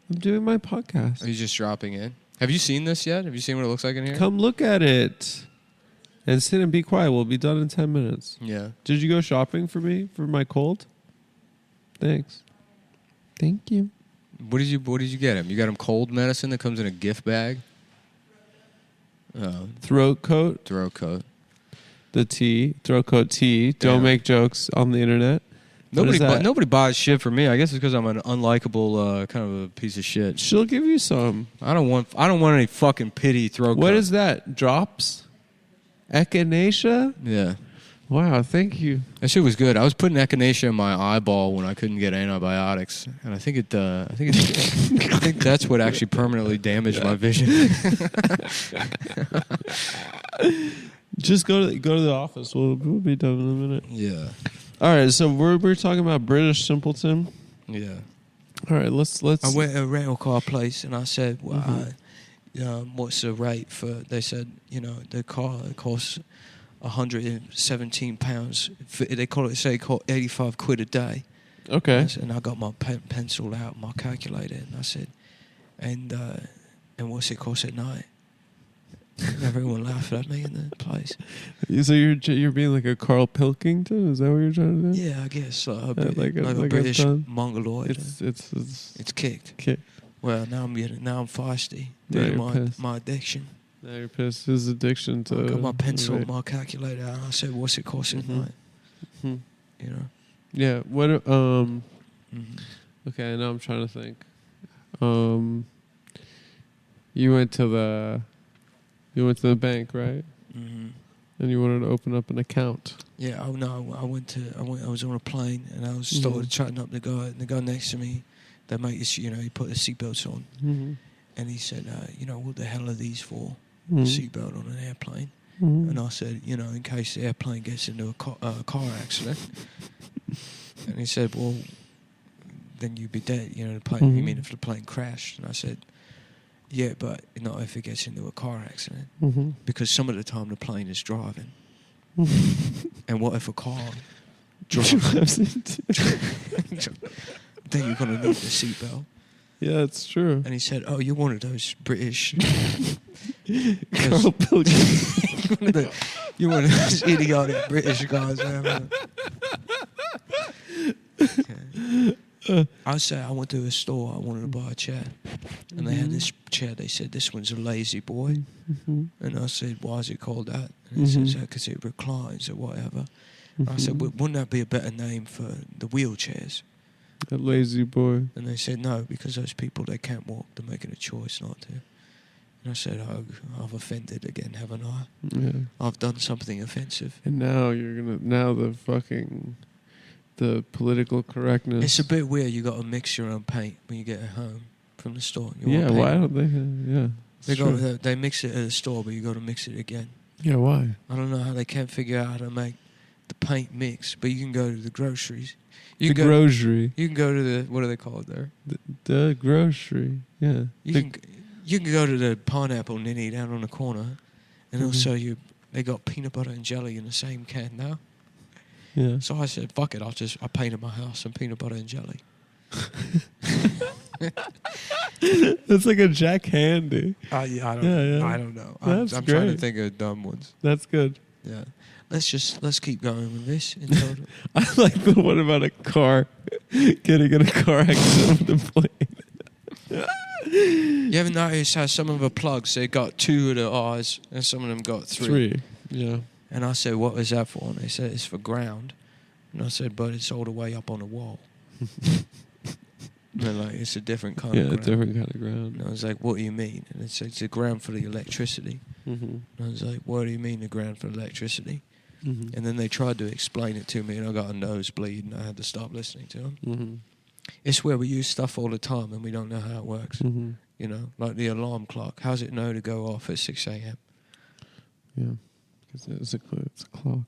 [SPEAKER 1] I'm doing my podcast.
[SPEAKER 2] Are you just dropping in? Have you seen this yet? Have you seen what it looks like in here?
[SPEAKER 1] Come look at it. And sit and be quiet. We'll be done in 10 minutes.
[SPEAKER 2] Yeah.
[SPEAKER 1] Did you go shopping for me for my cold? Thanks. Thank you.
[SPEAKER 2] What did you get him? You got him cold medicine that comes in a gift bag? Oh,
[SPEAKER 1] Throat coat.
[SPEAKER 2] throat coat.
[SPEAKER 1] The tea. Throat coat tea. Don't
[SPEAKER 2] Damn.
[SPEAKER 1] make jokes on the internet.
[SPEAKER 2] Nobody buys shit for me. I guess it's because I'm an unlikable kind of a piece of shit.
[SPEAKER 1] She'll give you some.
[SPEAKER 2] I don't want any fucking pity throat coat.
[SPEAKER 1] What is that? Drops? Echinacea?
[SPEAKER 2] Yeah.
[SPEAKER 1] Wow, thank you.
[SPEAKER 2] That shit was good. I was putting echinacea in my eyeball when I couldn't get antibiotics, and I think that's what actually permanently damaged my vision.
[SPEAKER 1] Just go to the office. We'll be done in a minute.
[SPEAKER 2] Yeah.
[SPEAKER 1] All right, so we're talking about British simpleton.
[SPEAKER 2] Yeah.
[SPEAKER 1] All right, let's.
[SPEAKER 3] I went to a rental car place and I said, well, what's the rate for... They said, the car costs £117. They call it 85 quid a day.
[SPEAKER 1] Okay.
[SPEAKER 3] And I got my pencil out, my calculator, and I said, and what's it cost at night? And everyone laughed at me in the place.
[SPEAKER 1] So you're being like a Carl Pilkington? Is that what you're trying to do?
[SPEAKER 3] Yeah, I guess like a
[SPEAKER 1] like a
[SPEAKER 3] British
[SPEAKER 1] son?
[SPEAKER 3] mongoloid.
[SPEAKER 1] It's
[SPEAKER 3] kicked.
[SPEAKER 1] kicked.
[SPEAKER 3] Well, now I'm feisty.
[SPEAKER 1] Now
[SPEAKER 3] Due
[SPEAKER 1] you're
[SPEAKER 3] to
[SPEAKER 1] pissed.
[SPEAKER 3] my addiction.
[SPEAKER 1] Now you're pissed. His addiction to.
[SPEAKER 3] I got my pencil,
[SPEAKER 1] right.
[SPEAKER 3] my calculator out, and I said, "What's it cost at night?"
[SPEAKER 1] Mm-hmm. Yeah. What? Okay. Now I'm trying to think. You went to the bank, right?
[SPEAKER 3] Mm-hmm.
[SPEAKER 1] And you wanted to open up an account.
[SPEAKER 3] Yeah. Oh no. I was on a plane, and I started chatting up the guy. And the guy next to me, they make this. He put the seatbelts on.
[SPEAKER 1] Mm-hmm.
[SPEAKER 3] And he said, what the hell are these for?
[SPEAKER 1] Mm-hmm.
[SPEAKER 3] Seatbelt on an airplane.
[SPEAKER 1] Mm-hmm.
[SPEAKER 3] And I said, in case the airplane gets into a car accident. And he said, well, then you'd be dead. The plane.
[SPEAKER 1] Mm-hmm.
[SPEAKER 3] You mean if the plane crashed? And I said, yeah, but not if it gets into a car accident.
[SPEAKER 1] Mm-hmm.
[SPEAKER 3] Because some of the time the plane is driving.
[SPEAKER 1] Mm-hmm.
[SPEAKER 3] And what if a car drives? Then you're going to need the seatbelt.
[SPEAKER 1] Yeah, it's true.
[SPEAKER 3] And he said, "Oh, you're one of those British."
[SPEAKER 1] Carl Pilkington.
[SPEAKER 3] You're one of those idiotic British guys. Man. I said I went to a store. I wanted to buy a chair, and they had this chair. They said this one's a lazy boy, and I said, "Why is it called that?" And he says, "Because it reclines or whatever." I said, "Wouldn't that be a better name for the wheelchairs?"
[SPEAKER 1] A lazy boy.
[SPEAKER 3] And they said, "No, because those people, they can't walk. They're making a choice not to." And I said, "Oh, I've offended again, haven't I?
[SPEAKER 1] Yeah.
[SPEAKER 3] I've done something offensive."
[SPEAKER 1] And now the political correctness.
[SPEAKER 3] It's a bit weird. You got to mix your own paint when you get it home from the store. You
[SPEAKER 1] Yeah,
[SPEAKER 3] want
[SPEAKER 1] why
[SPEAKER 3] paint?
[SPEAKER 1] don't they?
[SPEAKER 3] They mix it at the store, but you got to mix it again.
[SPEAKER 1] Yeah, why?
[SPEAKER 3] I don't know how they can't figure out how to make the paint mix, but you can go to the groceries.
[SPEAKER 1] The grocery.
[SPEAKER 3] You can go to the, what are they called there?
[SPEAKER 1] The grocery. Yeah.
[SPEAKER 3] You can go to the pineapple ninny down on the corner, and they'll sell you. They got peanut butter and jelly in the same can now.
[SPEAKER 1] Yeah.
[SPEAKER 3] So I said, "Fuck it! I painted my house in peanut butter and jelly."
[SPEAKER 1] It's like a Jack Handy.
[SPEAKER 3] I don't know. I'm trying to
[SPEAKER 1] great.
[SPEAKER 3] think of dumb ones.
[SPEAKER 1] That's good.
[SPEAKER 3] Yeah. Let's keep going with this. In total.
[SPEAKER 1] I like the one about a car getting in a car accident with the plane.
[SPEAKER 3] You ever notice how some of the plugs, they got 2 of the R's and some of them got 3?
[SPEAKER 1] Yeah.
[SPEAKER 3] And I said, "What is that for?" And they said, "It's for ground." And I said, "But it's all the way up on the wall." And they're like, "It's a different kind of ground."
[SPEAKER 1] Yeah, a different kind of ground.
[SPEAKER 3] And I was like, "What do you mean?" And they said, "It's the ground for the electricity." And I was like, "What do you mean the ground for electricity?" And then they tried to explain it to me, and I got a nosebleed, and I had to stop listening to them. It's where we use stuff all the time, and we don't know how it works. You know, like the alarm clock. How's it know to go off at 6 a.m.?
[SPEAKER 1] Yeah, because it's a clock.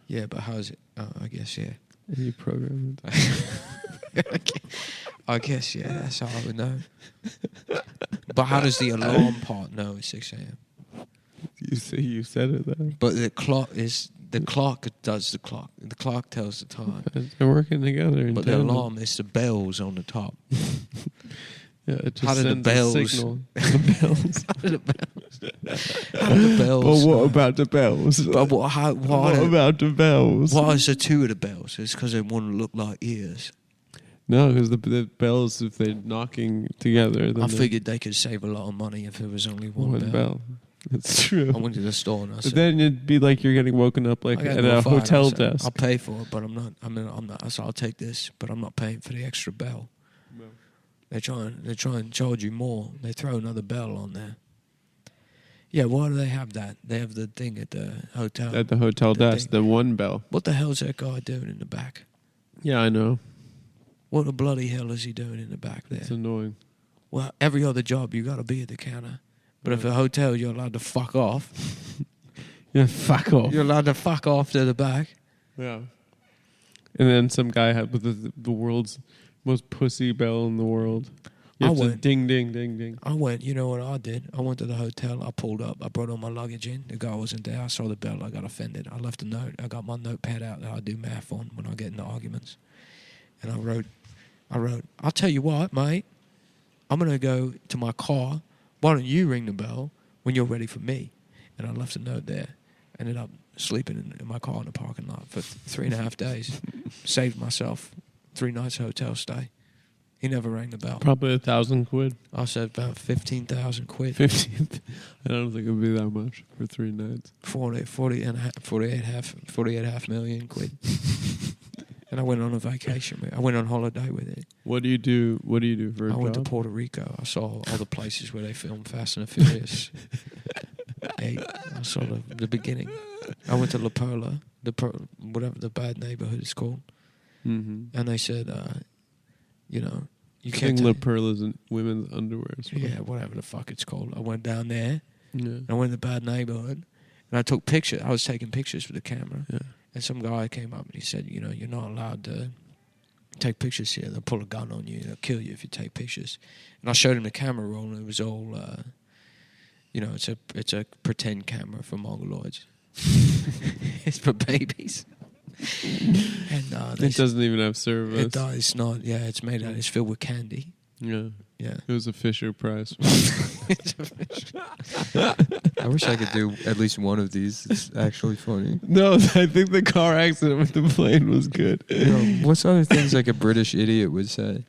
[SPEAKER 3] Yeah, but how's it? I guess, yeah.
[SPEAKER 1] And you program it.
[SPEAKER 3] I guess, yeah, that's how I would know. But how does the alarm part know it's 6 a.m.?
[SPEAKER 1] You said it though.
[SPEAKER 3] But the clock does the clock. The clock tells the time.
[SPEAKER 1] They're working together.
[SPEAKER 3] But the alarm is the bells on the top.
[SPEAKER 1] Yeah, it just
[SPEAKER 3] How do the
[SPEAKER 1] sends a
[SPEAKER 3] bells?
[SPEAKER 1] signal.
[SPEAKER 3] How do the bells?
[SPEAKER 1] But what about the bells?
[SPEAKER 3] But why
[SPEAKER 1] about the bells?
[SPEAKER 3] Why is there 2 of the bells? It's because they want to look like ears.
[SPEAKER 1] No, because the bells, if they're knocking together, then
[SPEAKER 3] I figured they could save a lot of money if there was only one
[SPEAKER 1] one
[SPEAKER 3] bell.
[SPEAKER 1] bell. It's true.
[SPEAKER 3] I went to the store and I
[SPEAKER 1] But
[SPEAKER 3] said,
[SPEAKER 1] then it'd be like you're getting woken up like
[SPEAKER 3] I got
[SPEAKER 1] at
[SPEAKER 3] no
[SPEAKER 1] a
[SPEAKER 3] fire.
[SPEAKER 1] hotel
[SPEAKER 3] I said,
[SPEAKER 1] desk.
[SPEAKER 3] I'll pay for it, but I'm not. I said, I'll take this, but I'm not paying for the extra bell.
[SPEAKER 1] No.
[SPEAKER 3] They try and charge you more. They throw another bell on there. Yeah, why do they have that? They have the thing at the hotel.
[SPEAKER 1] At the hotel desk, the one bell.
[SPEAKER 3] What the hell's that guy doing in the back?
[SPEAKER 1] Yeah, I know.
[SPEAKER 3] What the bloody hell is he doing in the back there?
[SPEAKER 1] It's annoying.
[SPEAKER 3] Well, every other job you got to be at the counter, but if a hotel you're allowed to fuck off.
[SPEAKER 1] Yeah, fuck off.
[SPEAKER 3] You're allowed to fuck off to the back.
[SPEAKER 1] Yeah. And then some guy had with the world's most pussy bell in the world. You have to ding, ding, ding, ding.
[SPEAKER 3] I went, you know what I did? I went to the hotel, I pulled up, I brought all my luggage in. The guy wasn't there. I saw the bell, I got offended. I left a note. I got my notepad out that I do math on when I get into arguments. And I wrote, I'll tell you what, mate. I'm going to go to my car. Why don't you ring the bell when you're ready for me? And I left a note there. Ended up sleeping in my car in the parking lot for 3.5 days. Saved myself 3 nights hotel stay. He never rang the bell.
[SPEAKER 1] Probably £1,000.
[SPEAKER 3] I said about 15,000 quid.
[SPEAKER 1] 15. I don't think it'd be that much for 3 nights.
[SPEAKER 3] 48.5 million quid. And I went on a vacation. I went on holiday with it.
[SPEAKER 1] What do you do? What do you do for a
[SPEAKER 3] I
[SPEAKER 1] job?
[SPEAKER 3] went to Puerto Rico. I saw all the places where they filmed Fast and the Furious. I saw the beginning. I went to La Perla, whatever the bad neighborhood is called.
[SPEAKER 1] Mm-hmm.
[SPEAKER 3] And they said, you know, you
[SPEAKER 1] I
[SPEAKER 3] can't.
[SPEAKER 1] think La Perla is in women's underwear as well.
[SPEAKER 3] Yeah, whatever the fuck it's called. I went down there.
[SPEAKER 1] Yeah.
[SPEAKER 3] I went to the bad neighborhood. And I took pictures. I was taking pictures with the camera.
[SPEAKER 1] Yeah.
[SPEAKER 3] And some guy came up and he said, you know, you're not allowed to take pictures here. They'll pull a gun on you. They'll kill you if you take pictures. And I showed him the camera roll, and it was all, you know, it's a pretend camera for mongoloids. It's for babies. And
[SPEAKER 1] it doesn't even have service.
[SPEAKER 3] It does not. Yeah, it's made out. It's filled with candy.
[SPEAKER 1] Yeah.
[SPEAKER 2] Yeah.
[SPEAKER 1] It was a Fisher Price.
[SPEAKER 2] I wish I could do at least one of these. It's actually funny.
[SPEAKER 1] No, I think the car accident with the plane was good.
[SPEAKER 2] What's other things like a British idiot would say?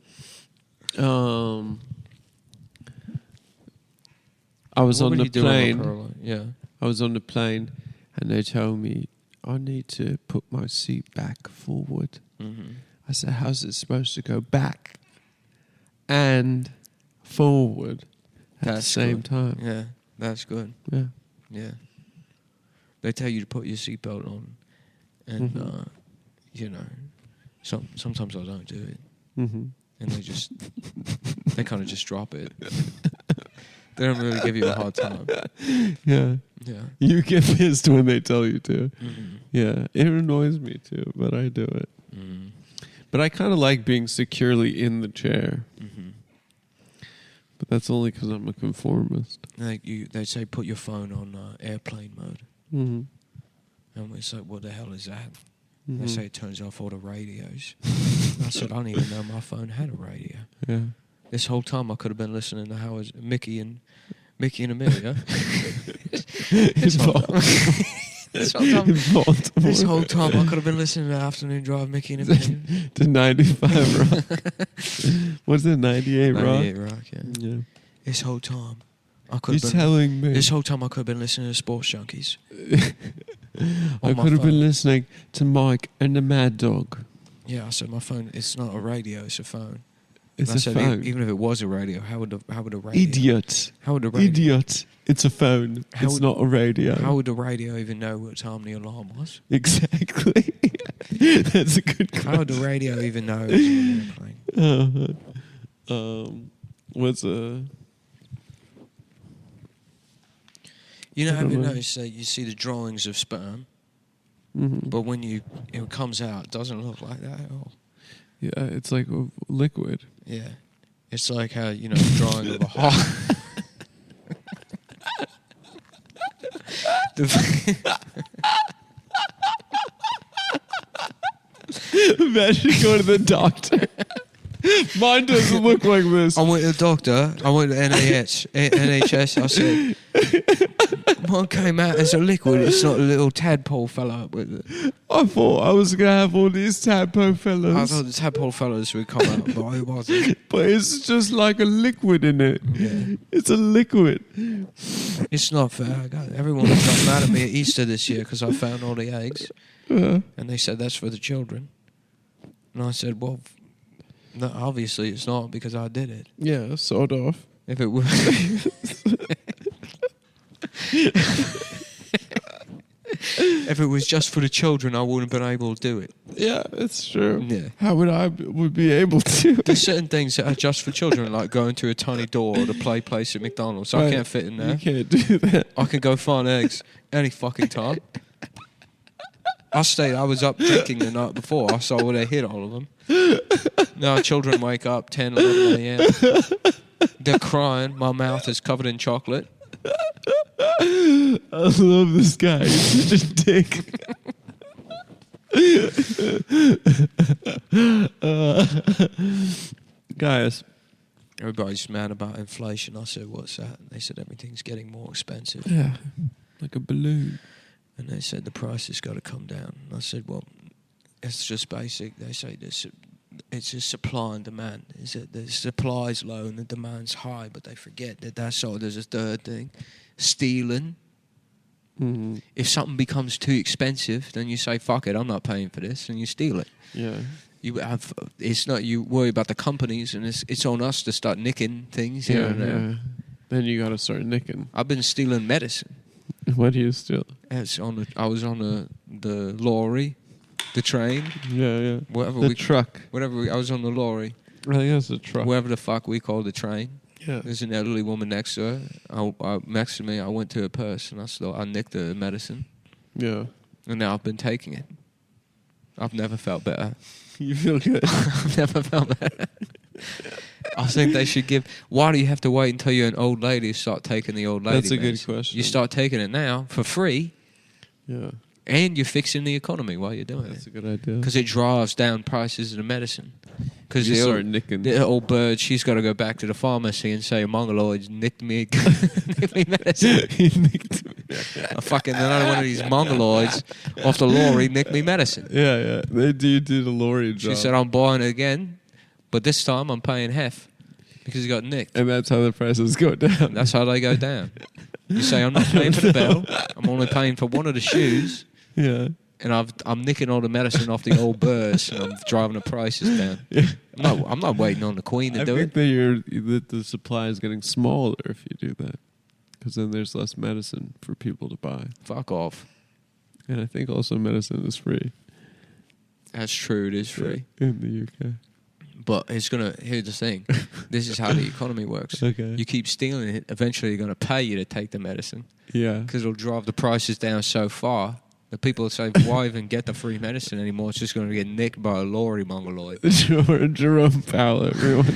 [SPEAKER 1] I was
[SPEAKER 2] What
[SPEAKER 1] on
[SPEAKER 2] would
[SPEAKER 1] the
[SPEAKER 2] he do on a
[SPEAKER 1] plane.
[SPEAKER 2] Caroline? Yeah.
[SPEAKER 1] I was on the plane, and they told me I need to put my seat back forward.
[SPEAKER 2] Mm-hmm.
[SPEAKER 1] I said, "How's it supposed to go back and forward at the same
[SPEAKER 2] good.
[SPEAKER 1] time?"
[SPEAKER 2] Yeah, that's good.
[SPEAKER 1] Yeah.
[SPEAKER 2] Yeah. They tell you to put your seatbelt on, and
[SPEAKER 1] Mhm.
[SPEAKER 2] you know, sometimes I don't do it,
[SPEAKER 1] Mm-hmm.
[SPEAKER 2] and they kind of just drop it. They don't really give you a hard time.
[SPEAKER 1] Yeah.
[SPEAKER 2] Yeah.
[SPEAKER 1] You get pissed when they tell you to.
[SPEAKER 2] Mm-hmm.
[SPEAKER 1] Yeah. It annoys me too, but I do it.
[SPEAKER 2] Mm-hmm.
[SPEAKER 1] But I kind of like being securely in the chair.
[SPEAKER 2] Mm-hmm.
[SPEAKER 1] But that's only because I'm a conformist.
[SPEAKER 2] They say put your phone on airplane mode,
[SPEAKER 1] Mm-hmm.
[SPEAKER 2] and it's like, what the hell is that?
[SPEAKER 1] Mm-hmm.
[SPEAKER 2] They say it turns off all the radios. I said, I didn't even know my phone had a radio.
[SPEAKER 1] Yeah.
[SPEAKER 2] This whole time I could have been listening to Howard, Mickey and Amelia.
[SPEAKER 1] His fault.
[SPEAKER 2] This whole time,
[SPEAKER 1] His fault.
[SPEAKER 2] this whole time I could have been listening to Afternoon Drive, Mickey and Amelia.
[SPEAKER 1] To 95 Rock. What's it, 98 Rock?
[SPEAKER 2] 98 Rock, yeah.
[SPEAKER 1] Yeah.
[SPEAKER 2] This whole time I could
[SPEAKER 1] You're
[SPEAKER 2] have been.
[SPEAKER 1] telling me.
[SPEAKER 2] This whole time I could have been listening to Sports Junkies.
[SPEAKER 1] I
[SPEAKER 2] on my
[SPEAKER 1] could have
[SPEAKER 2] phone.
[SPEAKER 1] been listening to Mike and the Mad Dog.
[SPEAKER 2] Yeah, I said my phone. It's not a radio. It's a phone.
[SPEAKER 1] It's
[SPEAKER 2] And I
[SPEAKER 1] a
[SPEAKER 2] said,
[SPEAKER 1] phone.
[SPEAKER 2] Even if it was a radio, how would the radio?
[SPEAKER 1] Idiot.
[SPEAKER 2] How would the radio?
[SPEAKER 1] Idiot. It's a phone.
[SPEAKER 2] How
[SPEAKER 1] It's
[SPEAKER 2] would-
[SPEAKER 1] not a radio.
[SPEAKER 2] How would the radio even know what time the alarm was?
[SPEAKER 1] Exactly. That's a good question.
[SPEAKER 2] How would the radio even know it was on an airplane?
[SPEAKER 1] What's a...
[SPEAKER 2] You know,
[SPEAKER 1] I
[SPEAKER 2] have
[SPEAKER 1] don't
[SPEAKER 2] you
[SPEAKER 1] know.
[SPEAKER 2] noticed that you see the drawings of sperm,
[SPEAKER 1] Mhm.
[SPEAKER 2] but when it comes out, it doesn't look like that at all.
[SPEAKER 1] Yeah, it's like a liquid.
[SPEAKER 2] Yeah. It's like how, the drawing of a heart.
[SPEAKER 1] Imagine going to the doctor. Mine doesn't look like this.
[SPEAKER 2] I went to the doctor. I went to NHS. I said, mine came out as a liquid. It's not a little tadpole fell out with it.
[SPEAKER 1] I thought I was going to have all these tadpole fellas.
[SPEAKER 2] I thought the tadpole fellas would come out, but it wasn't.
[SPEAKER 1] But it's just like a liquid in it.
[SPEAKER 2] Yeah.
[SPEAKER 1] It's a liquid.
[SPEAKER 2] It's not fair. Everyone got mad at me at Easter this year because I found all the eggs.
[SPEAKER 1] Yeah.
[SPEAKER 2] And they said, that's for the children. And I said, well, no, obviously it's not because I did it.
[SPEAKER 1] Yeah, sort of.
[SPEAKER 2] If it was... If it was just for the children, I wouldn't have been able to do it.
[SPEAKER 1] Yeah, it's true.
[SPEAKER 2] Yeah.
[SPEAKER 1] How would I would be able to?
[SPEAKER 2] There's certain things that are just for children, like going to a tiny door or the play place at McDonald's. I
[SPEAKER 1] Right.
[SPEAKER 2] can't fit in there.
[SPEAKER 1] You can't do that.
[SPEAKER 2] I can go find eggs any fucking time. I was up drinking the night before. I saw where they hid all of them. Now children wake up 10, 11 a.m. They're crying. My mouth is covered in chocolate.
[SPEAKER 1] I love this guy. He's such a dick. Guys.
[SPEAKER 2] Everybody's mad about inflation. I said, what's that? And they said, everything's getting more expensive.
[SPEAKER 1] Yeah. Like a balloon.
[SPEAKER 2] And they said, the price has got to come down. And I said, well, it's just basic. They say this. It's just supply and demand. Is that the supply's low and the demand's high, but they forget that there's a third thing. Stealing.
[SPEAKER 1] Mm-hmm.
[SPEAKER 2] If something becomes too expensive, then you say, fuck it, I'm not paying for this, and you steal it.
[SPEAKER 1] Yeah.
[SPEAKER 2] It's not you worry about the companies, and it's on us to start nicking things here
[SPEAKER 1] Yeah,
[SPEAKER 2] and there.
[SPEAKER 1] yeah. Then you gotta start nicking.
[SPEAKER 2] I've been stealing medicine.
[SPEAKER 1] What do you steal?
[SPEAKER 2] I was on the lorry, the train,
[SPEAKER 1] Yeah, yeah.
[SPEAKER 2] whatever
[SPEAKER 1] The truck.
[SPEAKER 2] I was on the lorry,
[SPEAKER 1] I think that's a truck.
[SPEAKER 2] whatever the fuck we call the train.
[SPEAKER 1] Yeah.
[SPEAKER 2] There's an elderly woman next to her. Next to me, I went to her purse and I nicked the medicine,
[SPEAKER 1] Yeah.
[SPEAKER 2] and now I've been taking it. I've never felt better.
[SPEAKER 1] You feel good.
[SPEAKER 2] I've never felt better. I think they should give. Why do you have to wait until you're an old lady to start taking the old lady?
[SPEAKER 1] That's a good
[SPEAKER 2] medicine?
[SPEAKER 1] question.
[SPEAKER 2] You start taking it now for free,
[SPEAKER 1] Yeah.
[SPEAKER 2] and you're fixing the economy while you're doing
[SPEAKER 1] That's
[SPEAKER 2] it.
[SPEAKER 1] a good idea.
[SPEAKER 2] Because it drives down prices of the medicine. Because
[SPEAKER 1] You start nicking.
[SPEAKER 2] the old bird, she's got to go back to the pharmacy and say, Mongoloids nicked me, nicked me medicine.
[SPEAKER 1] He nicked me.
[SPEAKER 2] Another one of these Mongoloids off the lorry nicked me medicine.
[SPEAKER 1] Yeah. They do the lorry job.
[SPEAKER 2] She said, I'm buying it again, but this time I'm paying half because he got nicked.
[SPEAKER 1] And that's how the prices go down.
[SPEAKER 2] That's how they go down. You say, I'm not paying for the bell. I'm only paying for one of the shoes.
[SPEAKER 1] Yeah.
[SPEAKER 2] And I'm nicking all the medicine off the old Burrs, and I'm driving the prices down.
[SPEAKER 1] Yeah.
[SPEAKER 2] I'm not waiting on the Queen to do it.
[SPEAKER 1] I think that the supply is getting smaller if you do that, because then there's less medicine for people to buy.
[SPEAKER 2] Fuck off.
[SPEAKER 1] And I think also medicine is free.
[SPEAKER 2] That's true. It is free.
[SPEAKER 1] In the UK.
[SPEAKER 2] But here's the thing. This is how the economy works.
[SPEAKER 1] Okay.
[SPEAKER 2] You keep stealing it, eventually they're going to pay you to take the medicine.
[SPEAKER 1] Yeah.
[SPEAKER 2] Because it'll drive the prices down so far. The people will say, why even get the free medicine anymore? It's just going to get nicked by a lorry mongoloid.
[SPEAKER 1] Jerome Powell, everyone.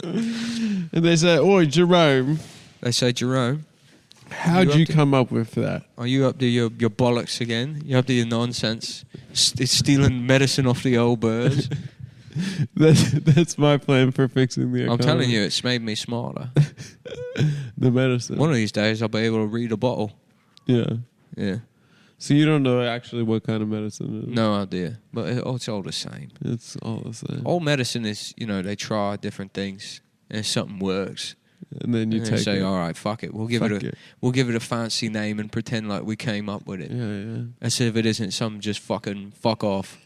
[SPEAKER 1] And they say, oi, Jerome.
[SPEAKER 2] They say, Jerome.
[SPEAKER 1] How'd you come up with that?
[SPEAKER 2] Are you up to your bollocks again? You up to your nonsense? Stealing medicine off the old birds?
[SPEAKER 1] That's my plan for fixing the economy.
[SPEAKER 2] I'm telling you, it's made me smarter.
[SPEAKER 1] The medicine.
[SPEAKER 2] One of these days, I'll be able to read a bottle.
[SPEAKER 1] Yeah.
[SPEAKER 2] Yeah.
[SPEAKER 1] So you don't know actually what kind of medicine it is?
[SPEAKER 2] No idea. But it's all the same.
[SPEAKER 1] It's all the same.
[SPEAKER 2] All medicine is, they try different things, and if something works,
[SPEAKER 1] and then you
[SPEAKER 2] say,
[SPEAKER 1] it.
[SPEAKER 2] all right, fuck it. We'll give it a fancy name and pretend like we came up with it.
[SPEAKER 1] Yeah.
[SPEAKER 2] As if it isn't some just fucking fuck off,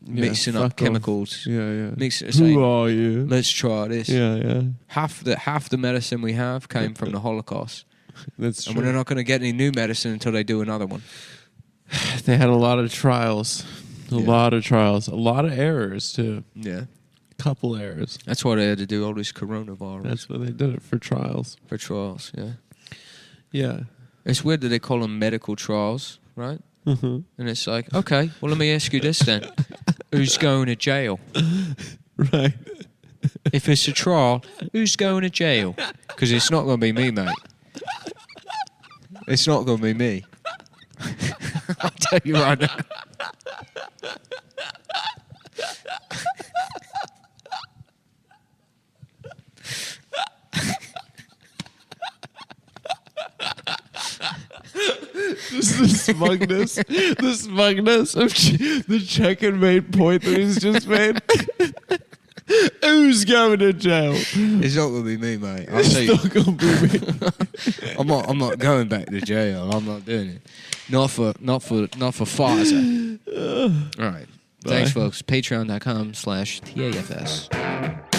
[SPEAKER 2] mixing up chemicals.
[SPEAKER 1] Yeah.
[SPEAKER 2] Who
[SPEAKER 1] are you?
[SPEAKER 2] Let's try this.
[SPEAKER 1] Yeah.
[SPEAKER 2] Half the medicine we have came from the Holocaust.
[SPEAKER 1] That's true.
[SPEAKER 2] And we're not going to get any new medicine until they do another one.
[SPEAKER 1] They had a lot of trials. A lot of errors, too.
[SPEAKER 2] Yeah.
[SPEAKER 1] Couple errors.
[SPEAKER 2] That's why they had to do all this coronavirus.
[SPEAKER 1] That's why they did it, for trials.
[SPEAKER 2] For trials, yeah.
[SPEAKER 1] Yeah.
[SPEAKER 2] It's weird that they call them medical trials, right?
[SPEAKER 1] Mm-hmm.
[SPEAKER 2] And it's like, okay, well, let me ask you this then. Who's going to jail?
[SPEAKER 1] Right.
[SPEAKER 2] If it's a trial, who's going to jail? Because it's not going to be me, mate. It's not going to be me. I'll tell you right now.
[SPEAKER 1] Just the smugness of the check and mate point that he's just made. Who's going to jail?
[SPEAKER 2] It's not going to be me, mate. I'll tell you.
[SPEAKER 1] It's not going to be me.
[SPEAKER 2] I'm not going back to jail. I'm not doing it. Not for Pfizer. All right.
[SPEAKER 1] Bye.
[SPEAKER 2] Thanks, folks. Patreon.com/TAFS.